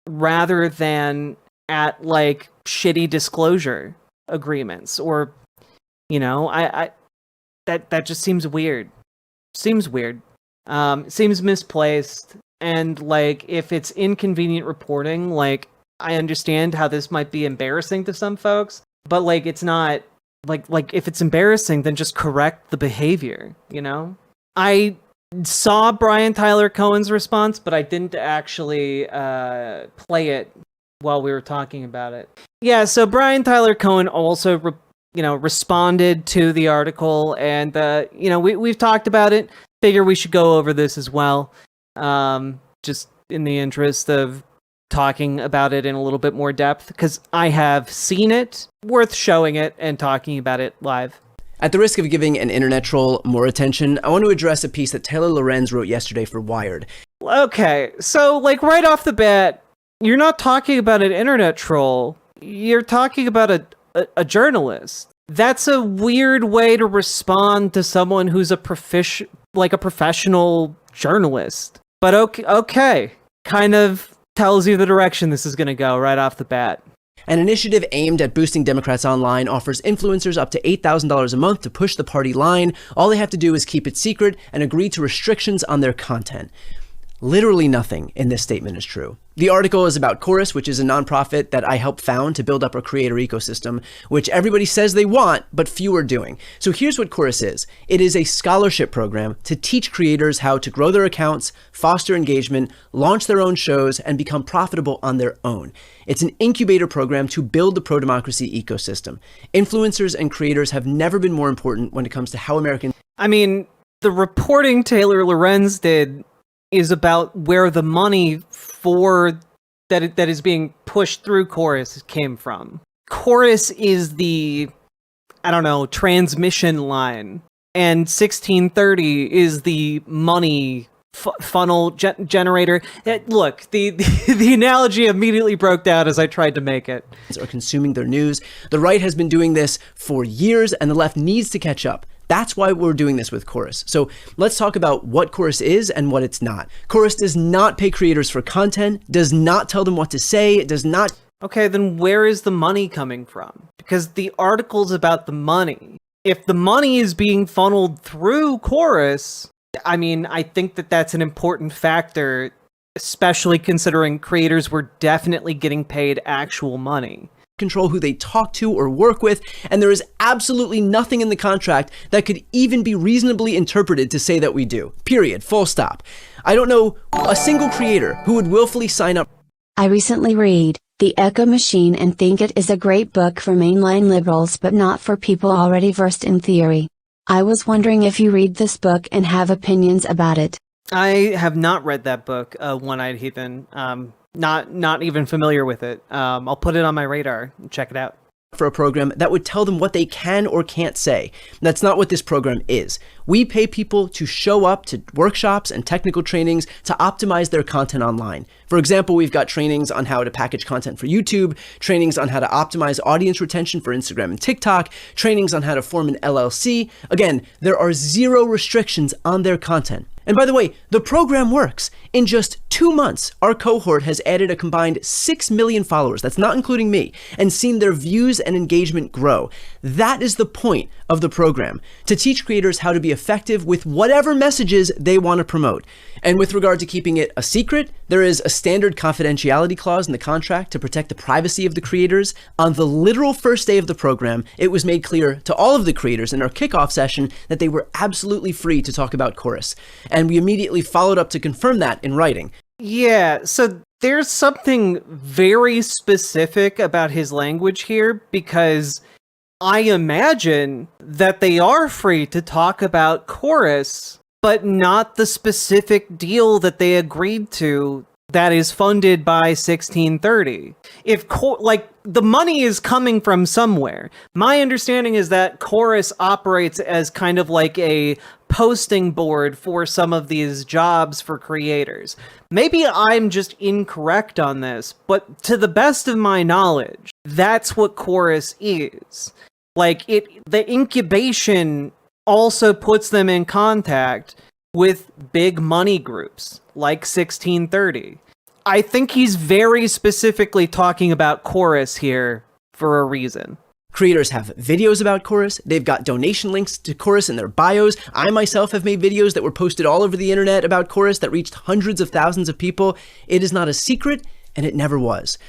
rather than at, like, shitty disclosure agreements, or that just seems weird. Seems misplaced. And, like, if it's inconvenient reporting, like, I understand how this might be embarrassing to some folks, but, like, it's not, like if it's embarrassing, then just correct the behavior, I saw Brian Tyler Cohen's response, but I didn't actually play it while we were talking about it. Yeah, so Brian Tyler Cohen also responded to the article, and we've talked about it. Figure we should go over this as well, just in the interest of talking about it in a little bit more depth, because I have seen it, worth showing it and talking about it live. At the risk of giving an internet troll more attention, I want to address a piece that Taylor Lorenz wrote yesterday for Wired. Okay, so, like, right off the bat, you're not talking about an internet troll. You're talking about a journalist. That's a weird way to respond to someone who's a professional journalist. But okay, kind of tells you the direction this is going to go right off the bat. An initiative aimed at boosting Democrats online offers influencers up to $8,000 a month to push the party line. All they have to do is keep it secret and agree to restrictions on their content. Literally nothing in this statement is true. The article is about Chorus, which is a nonprofit that I helped found to build up a creator ecosystem, which everybody says they want, but few are doing. So here's what Chorus is. It is a scholarship program to teach creators how to grow their accounts, foster engagement, launch their own shows, and become profitable on their own. It's an incubator program to build the pro-democracy ecosystem. Influencers and creators have never been more important when it comes to how Americans... I mean, the reporting Taylor Lorenz did is about where the money for that is being pushed through Chorus came from. Chorus is the, transmission line, and 1630 is the money funnel generator. Look, the analogy immediately broke down as I tried to make it. ...are consuming their news. The right has been doing this for years, and the left needs to catch up. That's why we're doing this with Chorus. So let's talk about what Chorus is and what it's not. Chorus does not pay creators for content, does not tell them what to say, it does not... Okay, then where is the money coming from? Because the article's about the money. If the money is being funneled through Chorus, I think that's an important factor, especially considering creators were definitely getting paid actual money. control who they talk to or work with, and there is absolutely nothing in the contract that could even be reasonably interpreted to say that we do. Period. Full stop. I don't know a single creator who would willfully sign up. I recently read The Echo Machine and think it is a great book for mainline liberals but not for people already versed in theory. I was wondering if you read this book and have opinions about it. I have not read that book, One-Eyed Heathen. Not even familiar with it. I'll put it on my radar and check it out. For a program that would tell them what they can or can't say. That's not what this program is. We pay people to show up to workshops and technical trainings to optimize their content online. For example, we've got trainings on how to package content for YouTube, trainings on how to optimize audience retention for Instagram and TikTok, trainings on how to form an LLC. Again, there are zero restrictions on their content. And by the way, the program works. In just 2 months, our cohort has added a combined 6 million followers, that's not including me, and seen their views and engagement grow. That is the point of the program, to teach creators how to be effective with whatever messages they want to promote. And with regard to keeping it a secret, there is a standard confidentiality clause in the contract to protect the privacy of the creators. On the literal first day of the program, it was made clear to all of the creators in our kickoff session that they were absolutely free to talk about Chorus. And we immediately followed up to confirm that in writing. Yeah, so there's something very specific about his language here, because I imagine that they are free to talk about Chorus, but not the specific deal that they agreed to that is funded by 1630. If the money is coming from somewhere. My understanding is that Chorus operates as kind of like a posting board for some of these jobs for creators. Maybe I'm just incorrect on this, but to the best of my knowledge, that's what Chorus is. The incubation also puts them in contact with big money groups like 1630. I think he's very specifically talking about Chorus here for a reason. Creators have videos about Chorus. They've got donation links to Chorus in their bios. I myself have made videos that were posted all over the internet about Chorus that reached hundreds of thousands of people. It is not a secret, and it never was.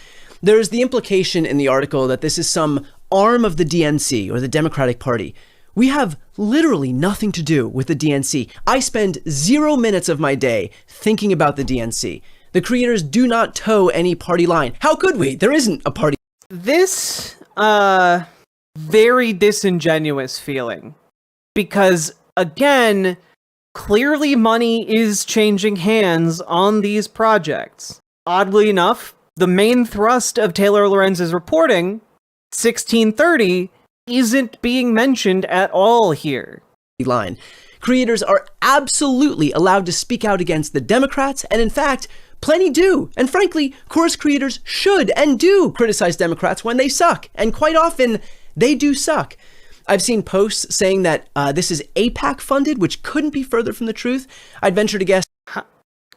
There's the implication in the article that this is some arm of the DNC or the Democratic Party. We have literally nothing to do with the DNC. I spend 0 minutes of my day thinking about the DNC. The creators do not toe any party line. How could we? There isn't a party. This, very disingenuous feeling. Because, again, clearly money is changing hands on these projects. Oddly enough, the main thrust of Taylor Lorenz's reporting, 1630, isn't being mentioned at all here. Line. Creators are absolutely allowed to speak out against the Democrats, and in fact, plenty do. And frankly, Chorus creators should and do criticize Democrats when they suck. And quite often, they do suck. I've seen posts saying that this is AIPAC funded, which couldn't be further from the truth. I'd venture to guess.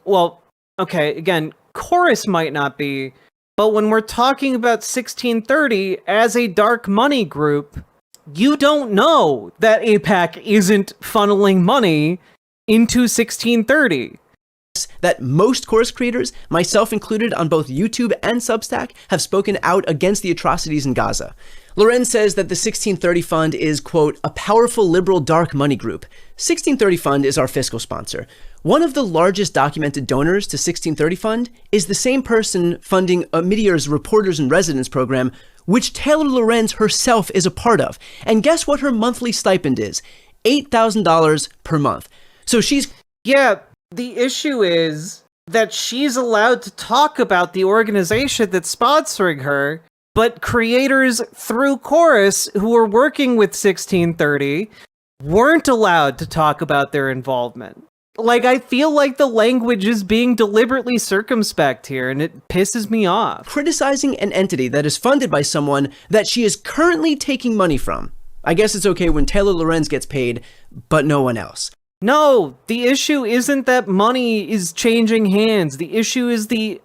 Well, okay, again, Chorus might not be, but when we're talking about 1630 as a dark money group, you don't know that AIPAC isn't funneling money into 1630. That most Chorus creators, myself included on both YouTube and Substack, have spoken out against the atrocities in Gaza. Lorenz says that the 1630 Fund is, quote, a powerful liberal dark money group. 1630 Fund is our fiscal sponsor. One of the largest documented donors to 1630 Fund is the same person funding Meteor's Reporters in Residence program, which Taylor Lorenz herself is a part of. And guess what her monthly stipend is? $8,000 per month. So she's... Yeah, the issue is that she's allowed to talk about the organization that's sponsoring her, but creators through Chorus who are working with 1630 weren't allowed to talk about their involvement. I feel like the language is being deliberately circumspect here, and it pisses me off. Criticizing an entity that is funded by someone that she is currently taking money from. I guess it's okay when Taylor Lorenz gets paid, but no one else. No, the issue isn't that money is changing hands. The issue is the,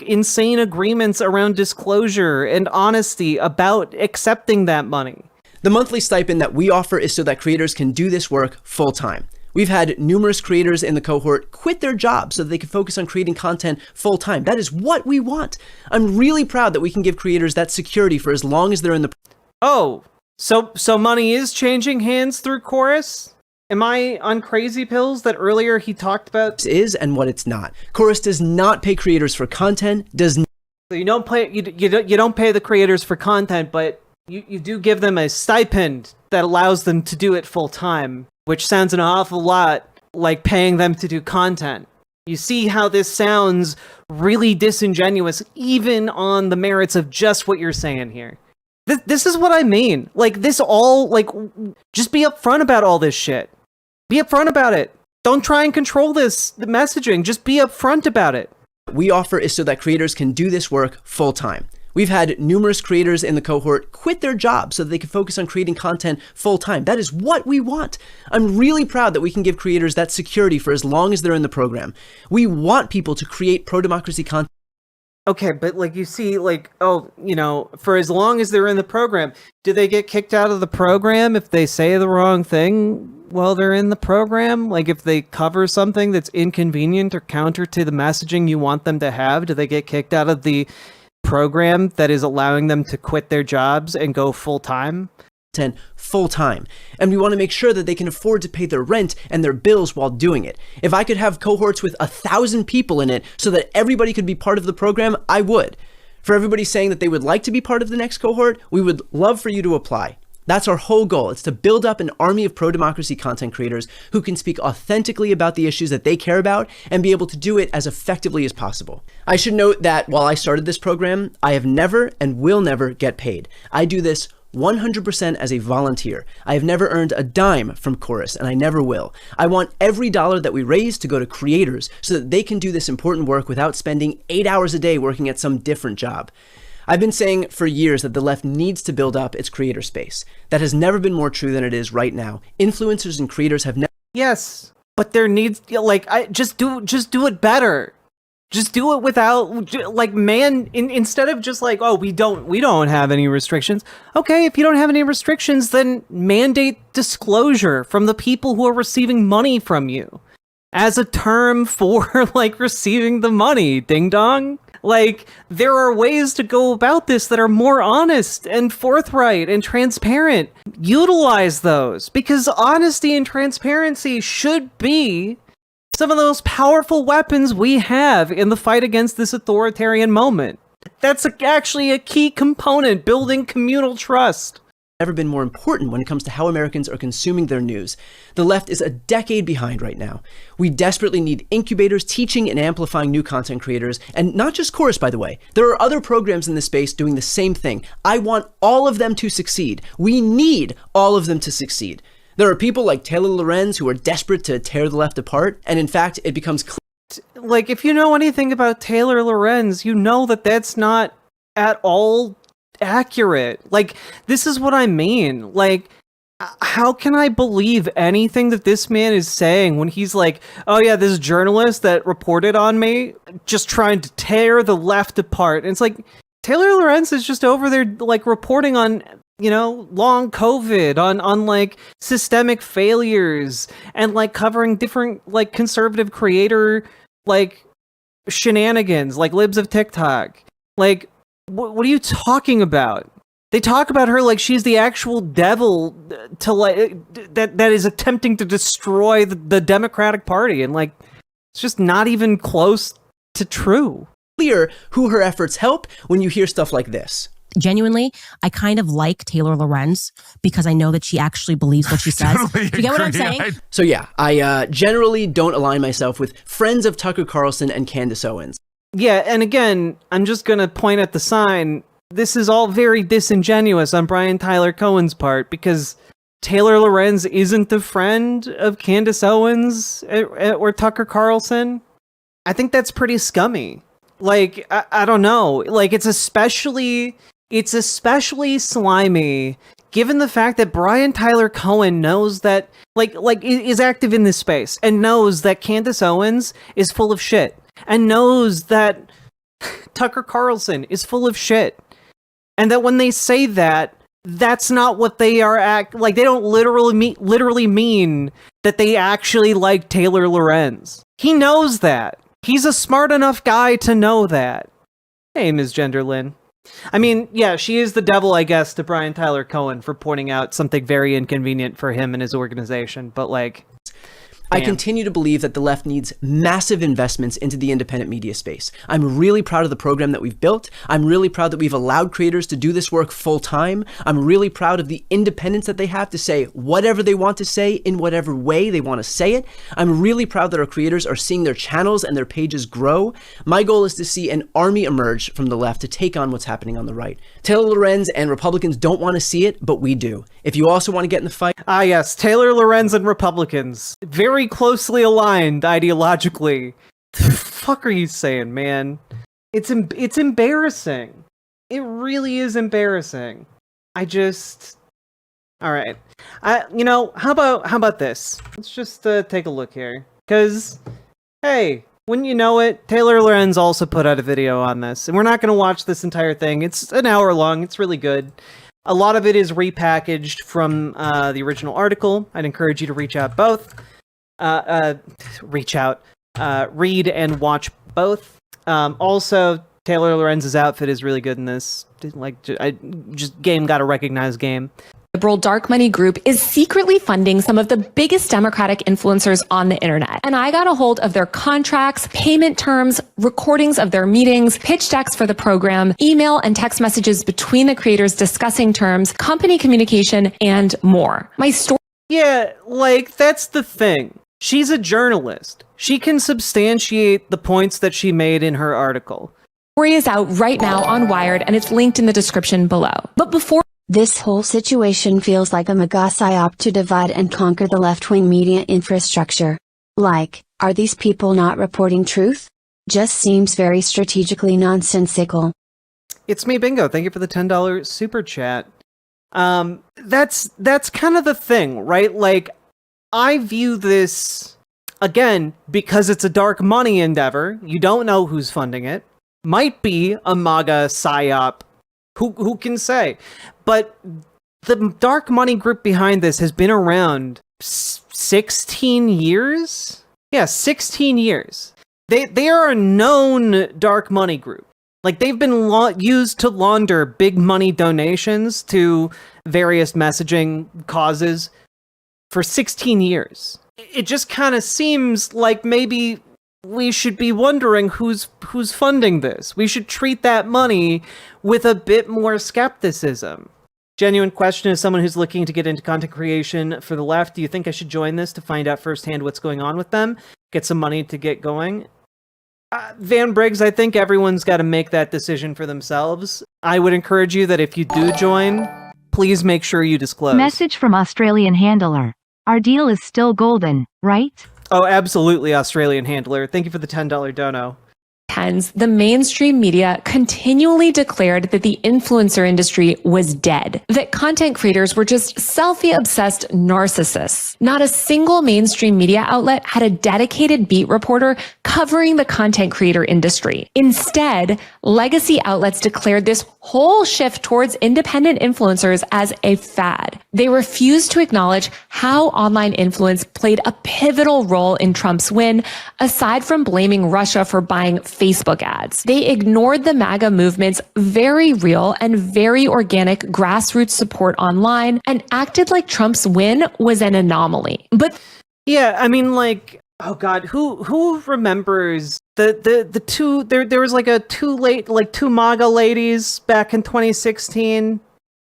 insane agreements around disclosure and honesty about accepting that money. The monthly stipend that we offer is so that creators can do this work full time. We've had numerous creators in the cohort quit their jobs so that they can focus on creating content full time. That is what we want. I'm really proud that we can give creators that security for as long as they're in the... Oh, so money is changing hands through Chorus? Am I on crazy pills that earlier he talked about? ...is and what it's not. Chorus does not pay creators for content, does not... So you don't pay the creators for content, but you do give them a stipend that allows them to do it full time, which sounds an awful lot like paying them to do content. You see how this sounds really disingenuous, even on the merits of just what you're saying here. This is what I mean. Like, this all, like, just be upfront about all this shit. Be upfront about it. Don't try and control the messaging. Just be upfront about it. We offer is so that creators can do this work full time. We've had numerous creators in the cohort quit their jobs so that they can focus on creating content full time. That is what we want. I'm really proud that we can give creators that security for as long as they're in the program. We want people to create pro-democracy content. Okay, but like you see, like, oh, you know, for as long as they're in the program, do they get kicked out of the program if they say the wrong thing while they're in the program? Like, if they cover something that's inconvenient or counter to the messaging you want them to have, do they get kicked out of the program that is allowing them to quit their jobs and go full time? Full time. And we want to make sure that they can afford to pay their rent and their bills while doing it. If I could have cohorts with 1,000 people in it so that everybody could be part of the program, I would. For everybody saying that they would like to be part of the next cohort, we would love for you to apply. That's our whole goal. It's to build up an army of pro-democracy content creators who can speak authentically about the issues that they care about and be able to do it as effectively as possible. I should note that while I started this program, I have never and will never get paid. I do this 100% as a volunteer. I have never earned a dime from Chorus, and I never will. I want every dollar that we raise to go to creators so that they can do this important work without spending 8 hours a day working at some different job. I've been saying for years that the left needs to build up its creator space. That has never been more true than it is right now. Influencers and creators have never... Yes, but there needs, like, just do it better. Just do it without, like, instead of just like, oh, we don't have any restrictions. Okay, if you don't have any restrictions, then mandate disclosure from the people who are receiving money from you as a term for, like, receiving the money, ding dong. Like, there are ways to go about this that are more honest and forthright and transparent. Utilize those, because honesty and transparency should be some of those powerful weapons we have in the fight against this authoritarian moment. That's actually a key component, building communal trust. Never been more important when it comes to how Americans are consuming their news. The left is a decade behind right now. We desperately need incubators teaching and amplifying new content creators, and not just Chorus, by the way. There are other programs in this space doing the same thing. I want all of them to succeed. We need all of them to succeed. There are people like Taylor Lorenz who are desperate to tear the left apart, and in fact, it becomes clear. Like, if you know anything about Taylor Lorenz, you know that that's not at all accurate. Like, this is what I mean. Like, how can I believe anything that this man is saying when he's like, oh yeah, this journalist that reported on me just trying to tear the left apart? And it's like, Taylor Lorenz is just over there, like, reporting on, you know, long COVID, on like systemic failures, and like covering different, like, conservative creator, like, shenanigans, like libs of TikTok. Like, what are you talking about? They talk about her like she's the actual devil to, like, that is attempting to destroy the Democratic Party, and like, it's just not even close to true. Clear who her efforts help when you hear stuff like this. Genuinely, I kind of like Taylor Lorenz because I know that she actually believes what she says. Totally You get what I'm agree. saying? So yeah, I generally don't align myself with friends of Tucker Carlson and Candace Owens. Yeah, and again, I'm just gonna point at the sign. This is all very disingenuous on Brian Tyler Cohen's part, because Taylor Lorenz isn't a friend of Candace Owens or Tucker Carlson. I think that's pretty scummy. Like, I don't know. Like, it's especially slimy, given the fact that Brian Tyler Cohen knows that, like is active in this space and knows that Candace Owens is full of shit, and knows that Tucker Carlson is full of shit, and that when they say that, that's not what they are like. They don't literally mean that they actually like Taylor Lorenz. He knows that. He's a smart enough guy to know that. Hey, Ms. Genderlin. I mean, yeah, she is the devil, I guess, to Brian Tyler Cohen for pointing out something very inconvenient for him and his organization. But, like, I continue to believe that the left needs massive investments into the independent media space. I'm really proud of the program that we've built. I'm really proud that we've allowed creators to do this work full time. I'm really proud of the independence that they have to say whatever they want to say in whatever way they want to say it. I'm really proud that our creators are seeing their channels and their pages grow. My goal is to see an army emerge from the left to take on what's happening on the right. Taylor Lorenz and Republicans don't want to see it, but we do. If you also want to get in the fight... Ah, yes, Taylor Lorenz and Republicans. Very closely aligned ideologically. The fuck are you saying, man? It's embarrassing. It really is embarrassing. All right. How about this? Let's just take a look here. Because, hey, wouldn't you know it, Taylor Lorenz also put out a video on this. And we're not going to watch this entire thing. It's an hour long. It's really good. A lot of it is repackaged from the original article. I'd encourage you to reach out both. Read and watch both. Also, Taylor Lorenz's outfit is really good in this. Game gotta recognize game. Liberal dark money group is secretly funding some of the biggest Democratic influencers on the internet. And I got a hold of their contracts, payment terms, recordings of their meetings, pitch decks for the program, email and text messages between the creators discussing terms, company communication, and more. My story. Yeah, like, that's the thing. She's a journalist. She can substantiate the points that she made in her article. Story is out right now on Wired, and it's linked in the description below. But before... This whole situation feels like a mega psyop to divide and conquer the left-wing media infrastructure. Like, are these people not reporting truth? Just seems very strategically nonsensical. It's me, Bingo. Thank you for the $10 super chat. That's kind of the thing, right? Like, I view this, again, because it's a dark money endeavor. You don't know who's funding it. Might be a MAGA psyop. Who can say? But the dark money group behind this has been around 16 years? Yeah, 16 years. They are a known dark money group. Like, they've been used to launder big money donations to various messaging causes for 16 years. It just kind of seems like maybe we should be wondering who's funding this. We should treat that money with a bit more skepticism. Genuine question, as someone who's looking to get into content creation for the left, do you think I should join this to find out firsthand what's going on with them? Get some money to get going? Van Briggs, I think everyone's got to make that decision for themselves. I would encourage you that if you do join, please make sure you disclose. Message from Australian handler. Our deal is still golden, right? Oh, absolutely, Australian handler. Thank you for the $10 dono. The mainstream media continually declared that the influencer industry was dead, that content creators were just selfie-obsessed narcissists. Not a single mainstream media outlet had a dedicated beat reporter covering the content creator industry. Instead, legacy outlets declared this whole shift towards independent influencers as a fad. They refused to acknowledge how online influence played a pivotal role in Trump's win, aside from blaming Russia for buying Facebook ads. They ignored the MAGA movement's very real and very organic grassroots support online and acted like Trump's win was an anomaly. But yeah, I mean, like, oh god, who remembers the two there was like two MAGA ladies back in 2016.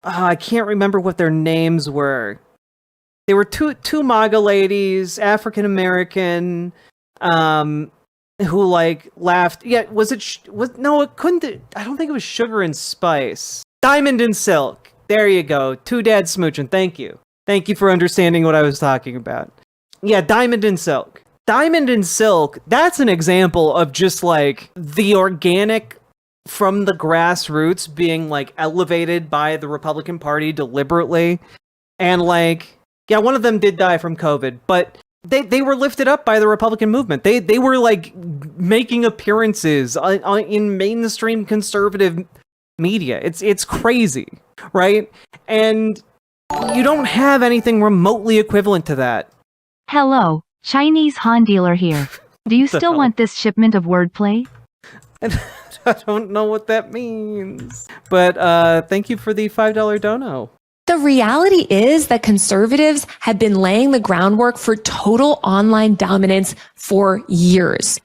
I can't remember what their names were. They were two MAGA ladies, African American, who like laughed. Yeah, it couldn't. I don't think it was Sugar and Spice. Diamond and Silk. There you go. Two dads smooching. Thank you for understanding what I was talking about. Yeah, Diamond and Silk. Diamond and Silk, that's an example of just like the organic from the grassroots being like elevated by the Republican Party deliberately. And like, yeah, one of them did die from COVID, but they were lifted up by the Republican movement. They were like making appearances in mainstream conservative media. It's crazy, right? And you don't have anything remotely equivalent to that Hello, Chinese Han dealer here. Do you still want this shipment of wordplay? I don't know what that means. But thank you for the $5 dono. The reality is that conservatives have been laying the groundwork for total online dominance for years.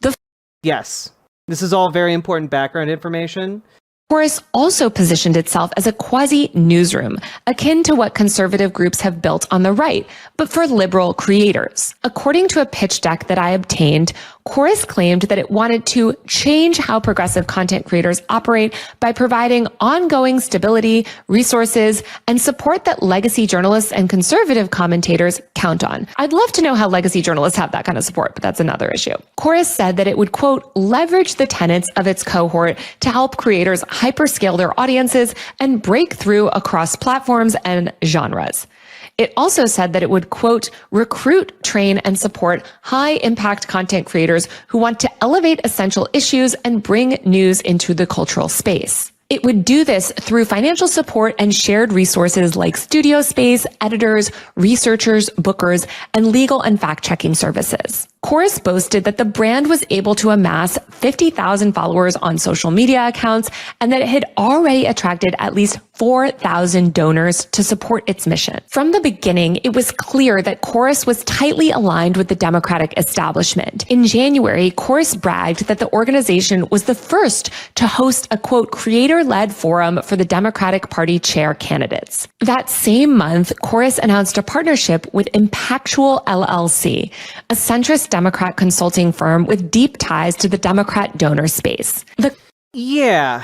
Yes, this is all very important background information. Chorus also positioned itself as a quasi-newsroom, akin to what conservative groups have built on the right, but for liberal creators. According to a pitch deck that I obtained, Chorus claimed that it wanted to change how progressive content creators operate by providing ongoing stability, resources, and support that legacy journalists and conservative commentators count on. I'd love to know how legacy journalists have that kind of support, but that's another issue. Chorus said that it would, quote, leverage the tenets of its cohort to help creators hyperscale their audiences and break through across platforms and genres. It also said that it would, quote, recruit, train, and support high-impact content creators who want to elevate essential issues and bring news into the cultural space. It would do this through financial support and shared resources like studio space, editors, researchers, bookers, and legal and fact-checking services. Chorus boasted that the brand was able to amass 50,000 followers on social media accounts and that it had already attracted at least 4,000 donors to support its mission. From the beginning, it was clear that Chorus was tightly aligned with the Democratic establishment. In January, Chorus bragged that the organization was the first to host a, quote, creator-led forum for the Democratic Party chair candidates. That same month, Chorus announced a partnership with Impactual LLC, a centrist Democrat consulting firm with deep ties to the Democrat donor space. Yeah,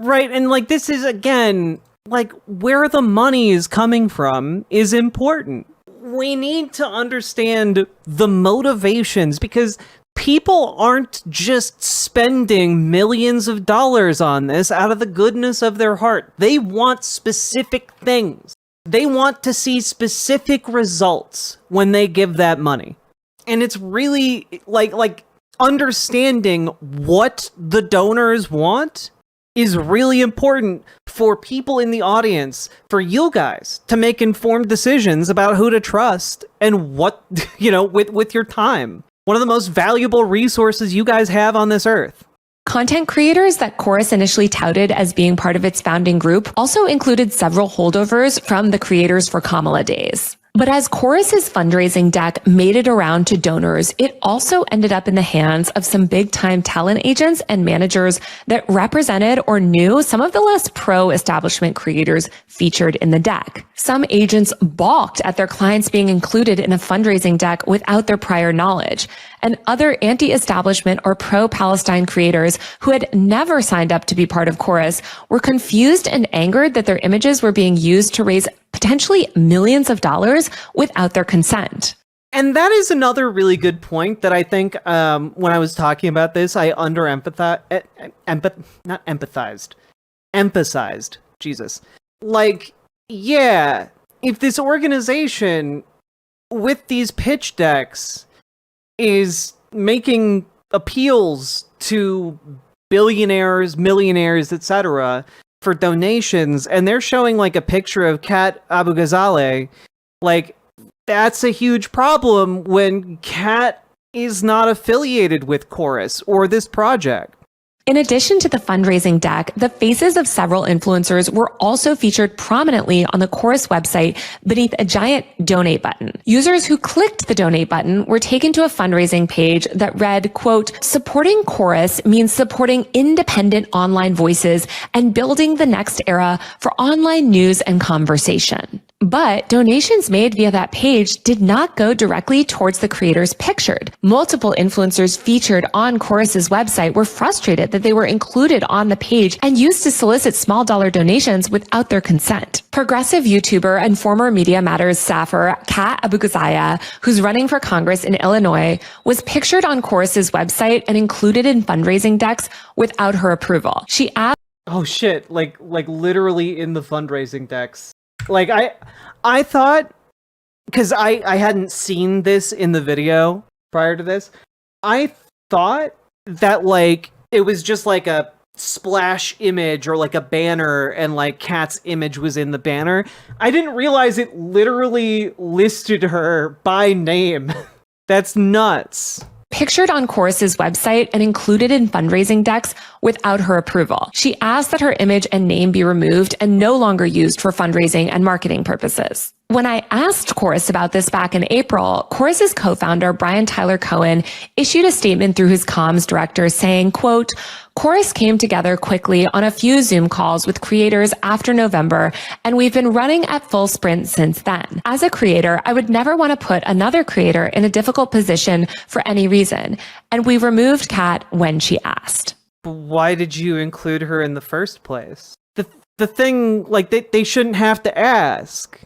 right. And like, this is, again, like, where the money is coming from is important. We need to understand the motivations, because people aren't just spending millions of dollars on this out of the goodness of their heart. They want specific things. They want to see specific results when they give that money. And it's really like understanding what the donors want is really important for people in the audience, for you guys to make informed decisions about who to trust and what, with your time. One of the most valuable resources you guys have on this earth. Content creators that Chorus initially touted as being part of its founding group also included several holdovers from the Creators for Kamala days. But as Chorus's fundraising deck made it around to donors, it also ended up in the hands of some big-time talent agents and managers that represented or knew some of the less pro-establishment creators featured in the deck. Some agents balked at their clients being included in a fundraising deck without their prior knowledge, and other anti-establishment or pro-Palestine creators who had never signed up to be part of Chorus were confused and angered that their images were being used to raise potentially millions of dollars without their consent. And that is another really good point that I think when I was talking about this, I emphasized. Jesus. Like, yeah, if this organization with these pitch decks is making appeals to billionaires, millionaires, etc., for donations, and they're showing like a picture of Kat Abu Ghazaleh, like, that's a huge problem when Kat is not affiliated with Chorus or this project. In addition to the fundraising deck, the faces of several influencers were also featured prominently on the Chorus website beneath a giant donate button. Users who clicked the donate button were taken to a fundraising page that read, quote, supporting Chorus means supporting independent online voices and building the next era for online news and conversation. But donations made via that page did not go directly towards the creators pictured. Multiple influencers featured on Chorus's website were frustrated that they were included on the page and used to solicit small dollar donations without their consent. Progressive YouTuber and former Media Matters staffer Kat Abu Ghazaleh, who's running for Congress in Illinois, was pictured on Chorus's website and included in fundraising decks without her approval. She asked, "Oh shit, like literally in the fundraising decks." Like, I thought, because I hadn't seen this in the video prior to this, I thought that, like, it was just like a splash image or like a banner and like Kat's image was in the banner. I didn't realize it literally listed her by name. That's nuts. Pictured on Chorus's website and included in fundraising decks without her approval. She asked that her image and name be removed and no longer used for fundraising and marketing purposes. When I asked Chorus about this back in April, Chorus's co-founder, Brian Tyler Cohen, issued a statement through his comms director saying, quote, Chorus came together quickly on a few Zoom calls with creators after November, and we've been running at full sprint since then. As a creator, I would never want to put another creator in a difficult position for any reason, and we removed Kat when she asked. Why did you include her in the first place? The thing, like, they shouldn't have to ask.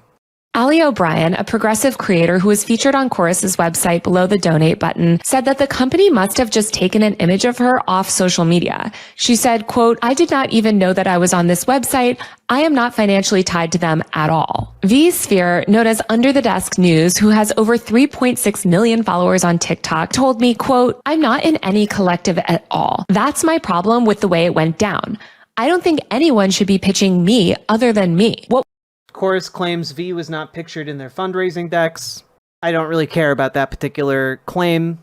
Ali O'Brien, a progressive creator who was featured on Chorus's website below the donate button, said that the company must have just taken an image of her off social media. She said, quote, I did not even know that I was on this website. I am not financially tied to them at all. V-Sphere, known as Under the Desk News, who has over 3.6 million followers on TikTok, told me, quote, I'm not in any collective at all. That's my problem with the way it went down. I don't think anyone should be pitching me other than me. Chorus claims V was not pictured in their fundraising decks. I don't really care about that particular claim.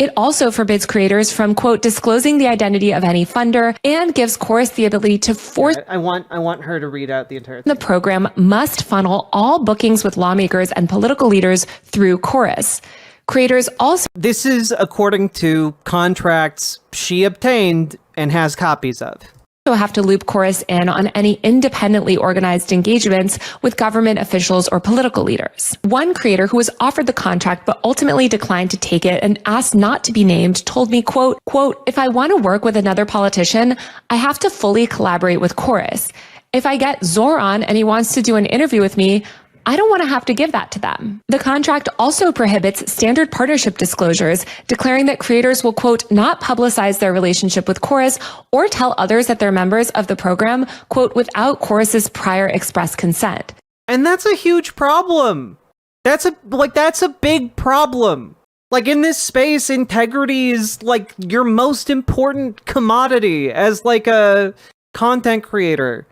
It also forbids creators from, quote, disclosing the identity of any funder and gives Chorus the ability to force I want her to read out the entire thing. The program must funnel all bookings with lawmakers and political leaders through Chorus. Creators also... This is according to contracts she obtained and has copies of. Have to loop Chorus in on any independently organized engagements with government officials or political leaders. One creator who was offered the contract but ultimately declined to take it and asked not to be named told me, quote, if I want to work with another politician, I have to fully collaborate with Chorus. If I get Zor on and he wants to do an interview with me, I don't want to have to give that to them. The contract also prohibits standard partnership disclosures, declaring that creators will, quote, not publicize their relationship with Chorus or tell others that they're members of the program, quote, without Chorus's prior express consent. And that's a huge problem. That's a big problem. Like, in this space, integrity is like your most important commodity as like a content creator.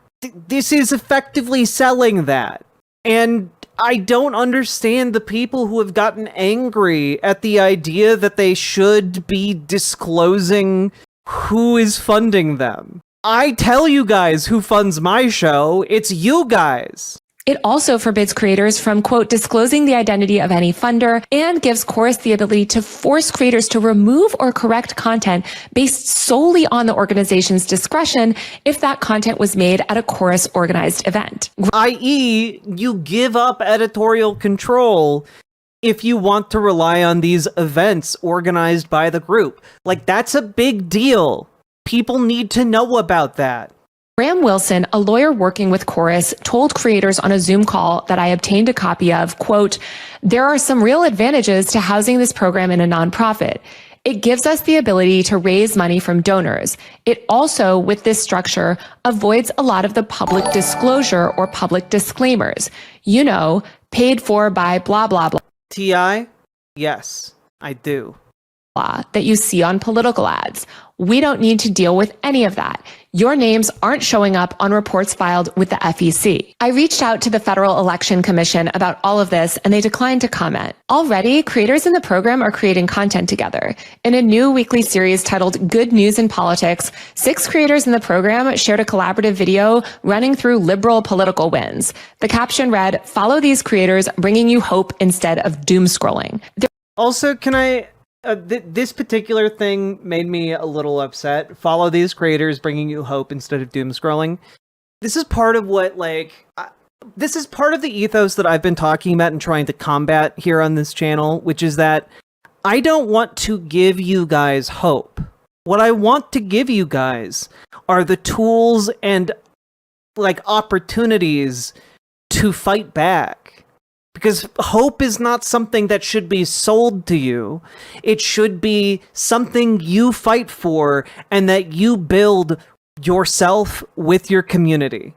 This is effectively selling that. And I don't understand the people who have gotten angry at the idea that they should be disclosing who is funding them. I tell you guys who funds my show. It's you guys. It also forbids creators from, quote, disclosing the identity of any funder and gives Chorus the ability to force creators to remove or correct content based solely on the organization's discretion if that content was made at a Chorus organized event. I.e., you give up editorial control if you want to rely on these events organized by the group. Like, that's a big deal. People need to know about that. Graham Wilson, a lawyer working with Chorus, told creators on a Zoom call that I obtained a copy of, quote, there are some real advantages to housing this program in a nonprofit. It gives us the ability to raise money from donors. It also, with this structure, avoids a lot of the public disclosure or public disclaimers. You know, paid for by blah, blah, blah. T.I.? Yes, I do. That you see on political ads. We don't need to deal with any of that. Your names aren't showing up on reports filed with the FEC. I reached out to the Federal Election Commission about all of this, and they declined to comment. Already, creators in the program are creating content together. In a new weekly series titled Good News in Politics, 6 creators in the program shared a collaborative video running through liberal political wins. The caption read, follow these creators, bringing you hope instead of doom scrolling. Also, can I... this particular thing made me a little upset. Follow these creators, bringing you hope instead of doom scrolling. This is part of what, this is part of the ethos that I've been talking about and trying to combat here on this channel, which is that I don't want to give you guys hope. What I want to give you guys are the tools and, opportunities to fight back. Because hope is not something that should be sold to you. It should be something you fight for and that you build yourself with your community.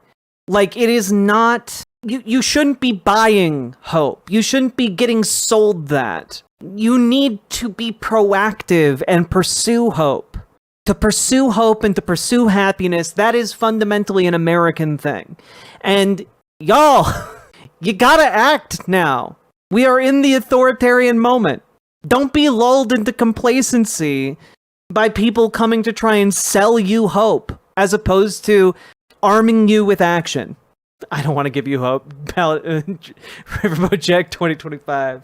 It is not... You shouldn't be buying hope. You shouldn't be getting sold that. You need to be proactive and pursue hope. To pursue hope and to pursue happiness, that is fundamentally an American thing. And y'all, you gotta act now. We are in the authoritarian moment. Don't be lulled into complacency by people coming to try and sell you hope, as opposed to arming you with action. I don't want to give you hope. Riverboat Jack 2025.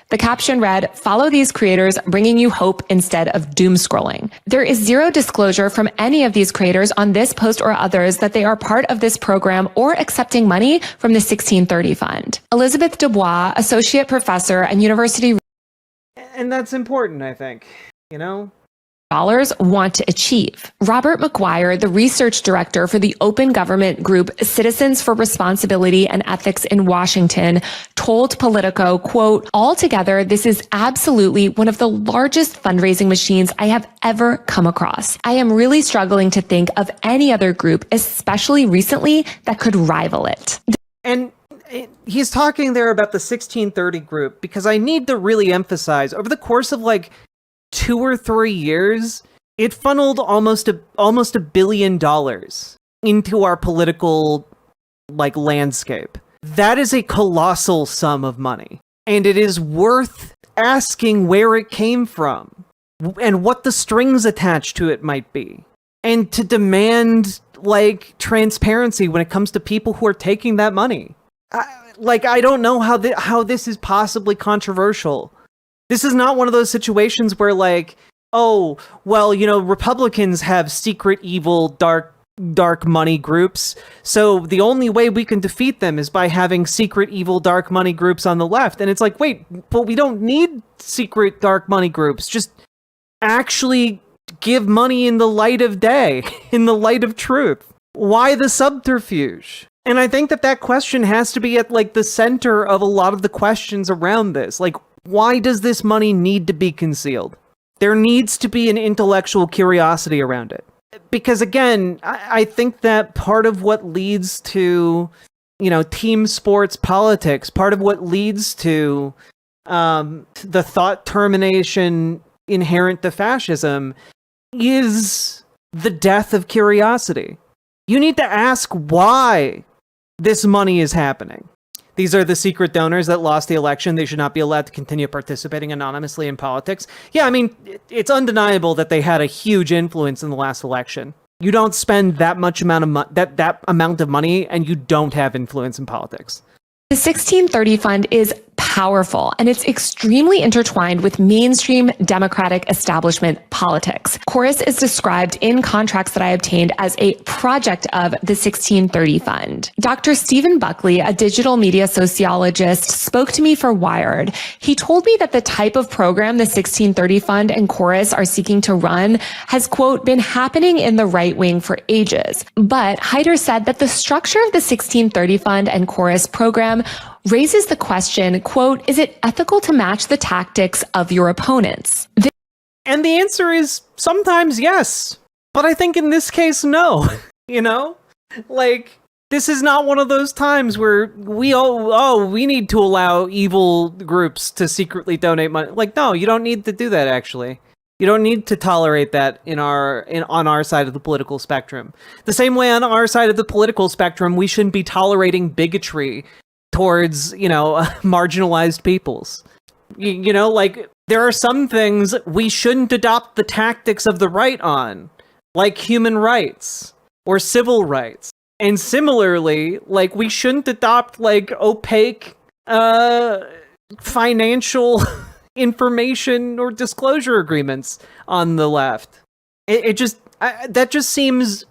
The caption read, "Follow these creators, bringing you hope instead of doom scrolling." There is zero disclosure from any of these creators on this post or others that they are part of this program or accepting money from the 1630 Fund. Elizabeth Dubois, associate professor and university. And that's important, I think. You know? Dollars want to achieve. Robert McGuire, the research director for the open government group Citizens for Responsibility and Ethics in Washington, told Politico, quote, "Altogether, this is absolutely one of the largest fundraising machines I have ever come across. I am really struggling to think of any other group, especially recently, that could rival it." And he's talking there about the 1630 group, because I need to really emphasize, over the course of like 2 or 3 years, it funneled almost $1 billion into our political like landscape. That is a colossal sum of money, and it is worth asking where it came from and what the strings attached to it might be, and to demand like transparency when it comes to people who are taking that money. I don't know how this is possibly controversial. This is not one of those situations where like, oh, well, you know, Republicans have secret, evil, dark money groups, so the only way we can defeat them is by having secret, evil, dark money groups on the left. And it's like, wait, but we don't need secret, dark money groups. Just actually give money in the light of day, in the light of truth. Why the subterfuge? And I think that question has to be at like the center of a lot of the questions around this. Like, why does this money need to be concealed? There needs to be an intellectual curiosity around it. Because again, I think that part of what leads to, you know, team sports politics, part of what leads to the thought termination inherent to fascism is the death of curiosity. You need to ask why this money is happening. These are the secret donors that lost the election. They should not be allowed to continue participating anonymously in politics. Yeah, I mean, it's undeniable that they had a huge influence in the last election. You don't spend that much amount of that amount of money and you don't have influence in politics. The 1630 Fund is powerful, and it's extremely intertwined with mainstream Democratic establishment politics. Chorus is described in contracts that I obtained as a project of the 1630 Fund. Dr. Stephen Buckley, a digital media sociologist, spoke to me for Wired. He told me that the type of program the 1630 Fund and Chorus are seeking to run has, quote, been happening in the right wing for ages. But Hyder said that the structure of the 1630 Fund and Chorus program raises the question, quote, is it ethical to match the tactics of your opponents? And the answer is sometimes yes. But I think in this case, no. You know? Like, this is not one of those times where we need to allow evil groups to secretly donate money. Like, no, you don't need to do that, actually. You don't need to tolerate that on our side of the political spectrum. The same way on our side of the political spectrum, we shouldn't be tolerating bigotry towards, you know, marginalized peoples. You know, like, there are some things we shouldn't adopt the tactics of the right on, like human rights or civil rights. And similarly, like, we shouldn't adopt, like, opaque financial information or disclosure agreements on the left. That just seems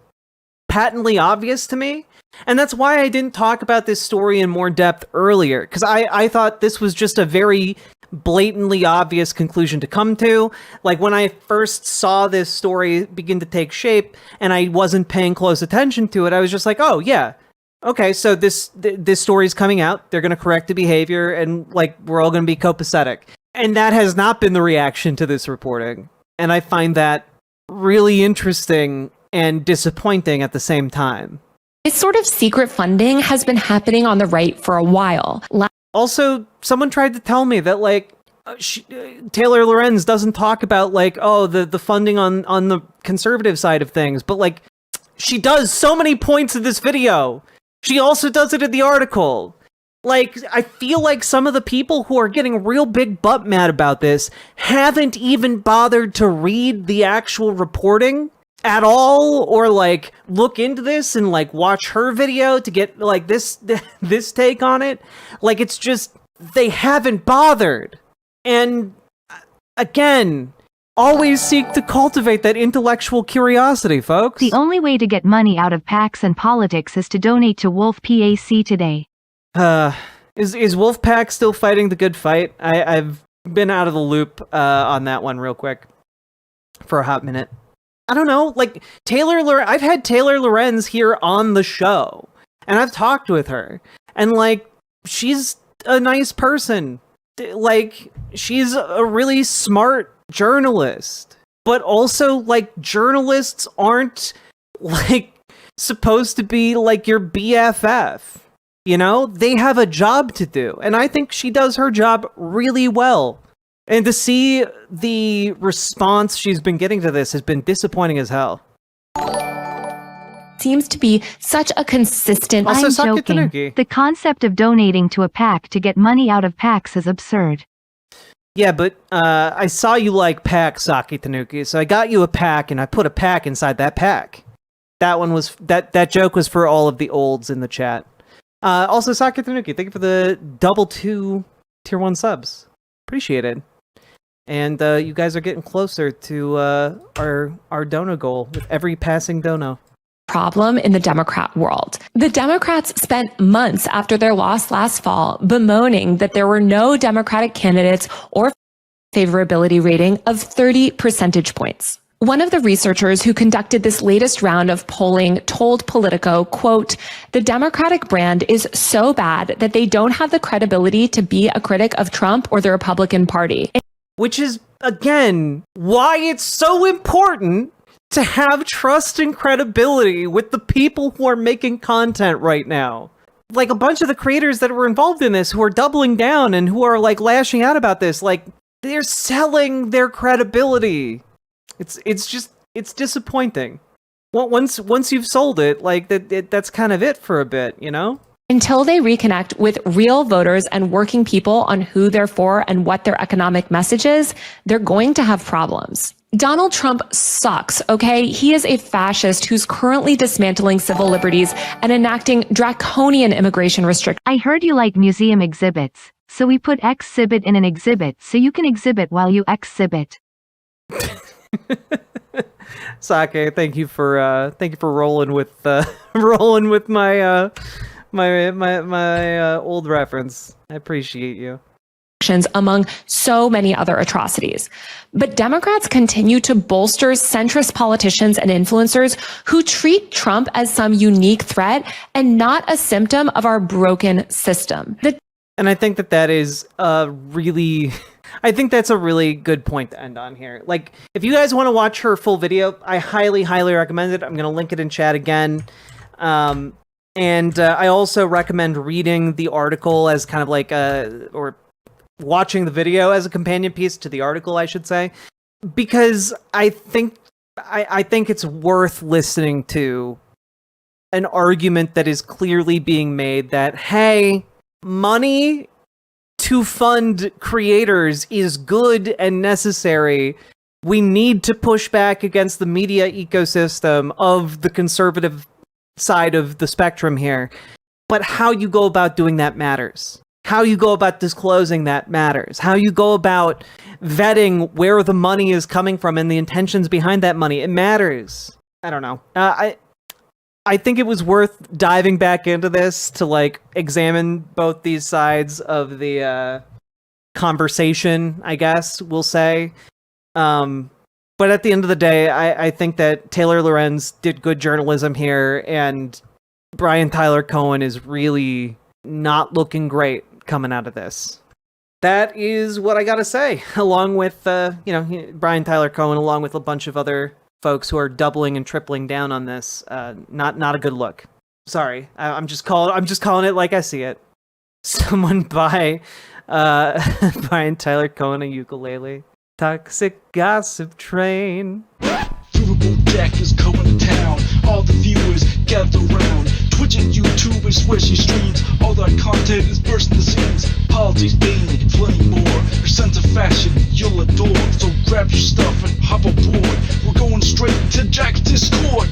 patently obvious to me. And that's why I didn't talk about this story in more depth earlier, because I thought this was just a very blatantly obvious conclusion to come to. Like, when I first saw this story begin to take shape and I wasn't paying close attention to it, I was just like, oh yeah, okay, so this story's coming out, they're going to correct the behavior, and like, we're all going to be copacetic. And that has not been the reaction to this reporting. And I find that really interesting and disappointing at the same time. This sort of secret funding has been happening on the right for a while. Also, someone tried to tell me that, like, Taylor Lorenz doesn't talk about like, oh, the funding on the conservative side of things, but like she does so many points in this video. She also does it in the article. Like, I feel like some of the people who are getting real big butt mad about this haven't even bothered to read the actual reporting at all, or like look into this and like watch her video to get like this take on it. Like, it's just, they haven't bothered. And again, always seek to cultivate that intellectual curiosity, folks. The only way to get money out of PACs and politics is to donate to Wolf PAC today. Is Wolfpack still fighting the good fight? I've been out of the loop on that one real quick for a hot minute. I don't know, like I've had Taylor Lorenz here on the show, and I've talked with her, and like she's a nice person. Like, she's a really smart journalist, but also like journalists aren't like supposed to be like your BFF. You know, they have a job to do, and I think she does her job really well. And to see the response she's been getting to this has been disappointing as hell. Seems to be such a consistent. Also, I'm Saki joking. Tanuki. The concept of donating to a PAC to get money out of PACs is absurd. Yeah, but I saw you like PAC, Saki Tanuki, so I got you a pack, and I put a pack inside that pack. That one was that joke was for all of the olds in the chat. Also, Saki Tanuki, thank you for the double 2 tier 1 subs. Appreciate it. And you guys are getting closer to our dono goal with every passing dono. Problem in the Democrat world. The Democrats spent months after their loss last fall bemoaning that there were no Democratic candidates or favorability rating of 30 percentage points. One of the researchers who conducted this latest round of polling told Politico, quote, "The Democratic brand is so bad that they don't have the credibility to be a critic of Trump or the Republican Party." Which is, again, why it's so important to have trust and credibility with the people who are making content right now. Like, a bunch of the creators that were involved in this who are doubling down and who are like lashing out about this, like, they're selling their credibility. It's disappointing. Once you've sold it, like that's kind of it for a bit, you know? Until they reconnect with real voters and working people on who they're for and what their economic message is, they're going to have problems. Donald Trump sucks, okay? He is a fascist who's currently dismantling civil liberties and enacting draconian immigration restrictions. I heard you like museum exhibits, so we put exhibit in an exhibit so you can exhibit while you exhibit. Sake, thank you for rolling with my my old reference. I appreciate you. Among so many other atrocities. But Democrats continue to bolster centrist politicians and influencers who treat Trump as some unique threat and not a symptom of our broken system. And I think that is I think that's a really good point to end on here. Like, if you guys want to watch her full video, I highly, highly recommend it. I'm going to link it in chat again. And I also recommend reading the article as kind of like or watching the video as a companion piece to the article, I should say, because I think it's worth listening to an argument that is clearly being made that, hey, money to fund creators is good and necessary. We need to push back against the media ecosystem of the conservative side of the spectrum here. But how you go about doing that matters. How you go about disclosing that matters. How you go about vetting where the money is coming from and the intentions behind that money, it matters. I don't know. I think it was worth diving back into this to like examine both these sides of the conversation, I guess we'll say. But at the end of the day, I think that Taylor Lorenz did good journalism here, and Brian Tyler Cohen is really not looking great coming out of this. That is what I gotta say, along with Brian Tyler Cohen, along with a bunch of other folks who are doubling and tripling down on this. Not a good look. Sorry, I'm just calling it like I see it. Someone buy Brian Tyler Cohen, a ukulele. Toxic gossip train. Riverboat Jack is coming to town. All the viewers gather round. Twitch and YouTube is where she streams. All that content is bursting the seams. Politics, gaming, plenty more. Her sense of fashion you'll adore. So grab your stuff and hop aboard. We're going straight to Jack's Discord.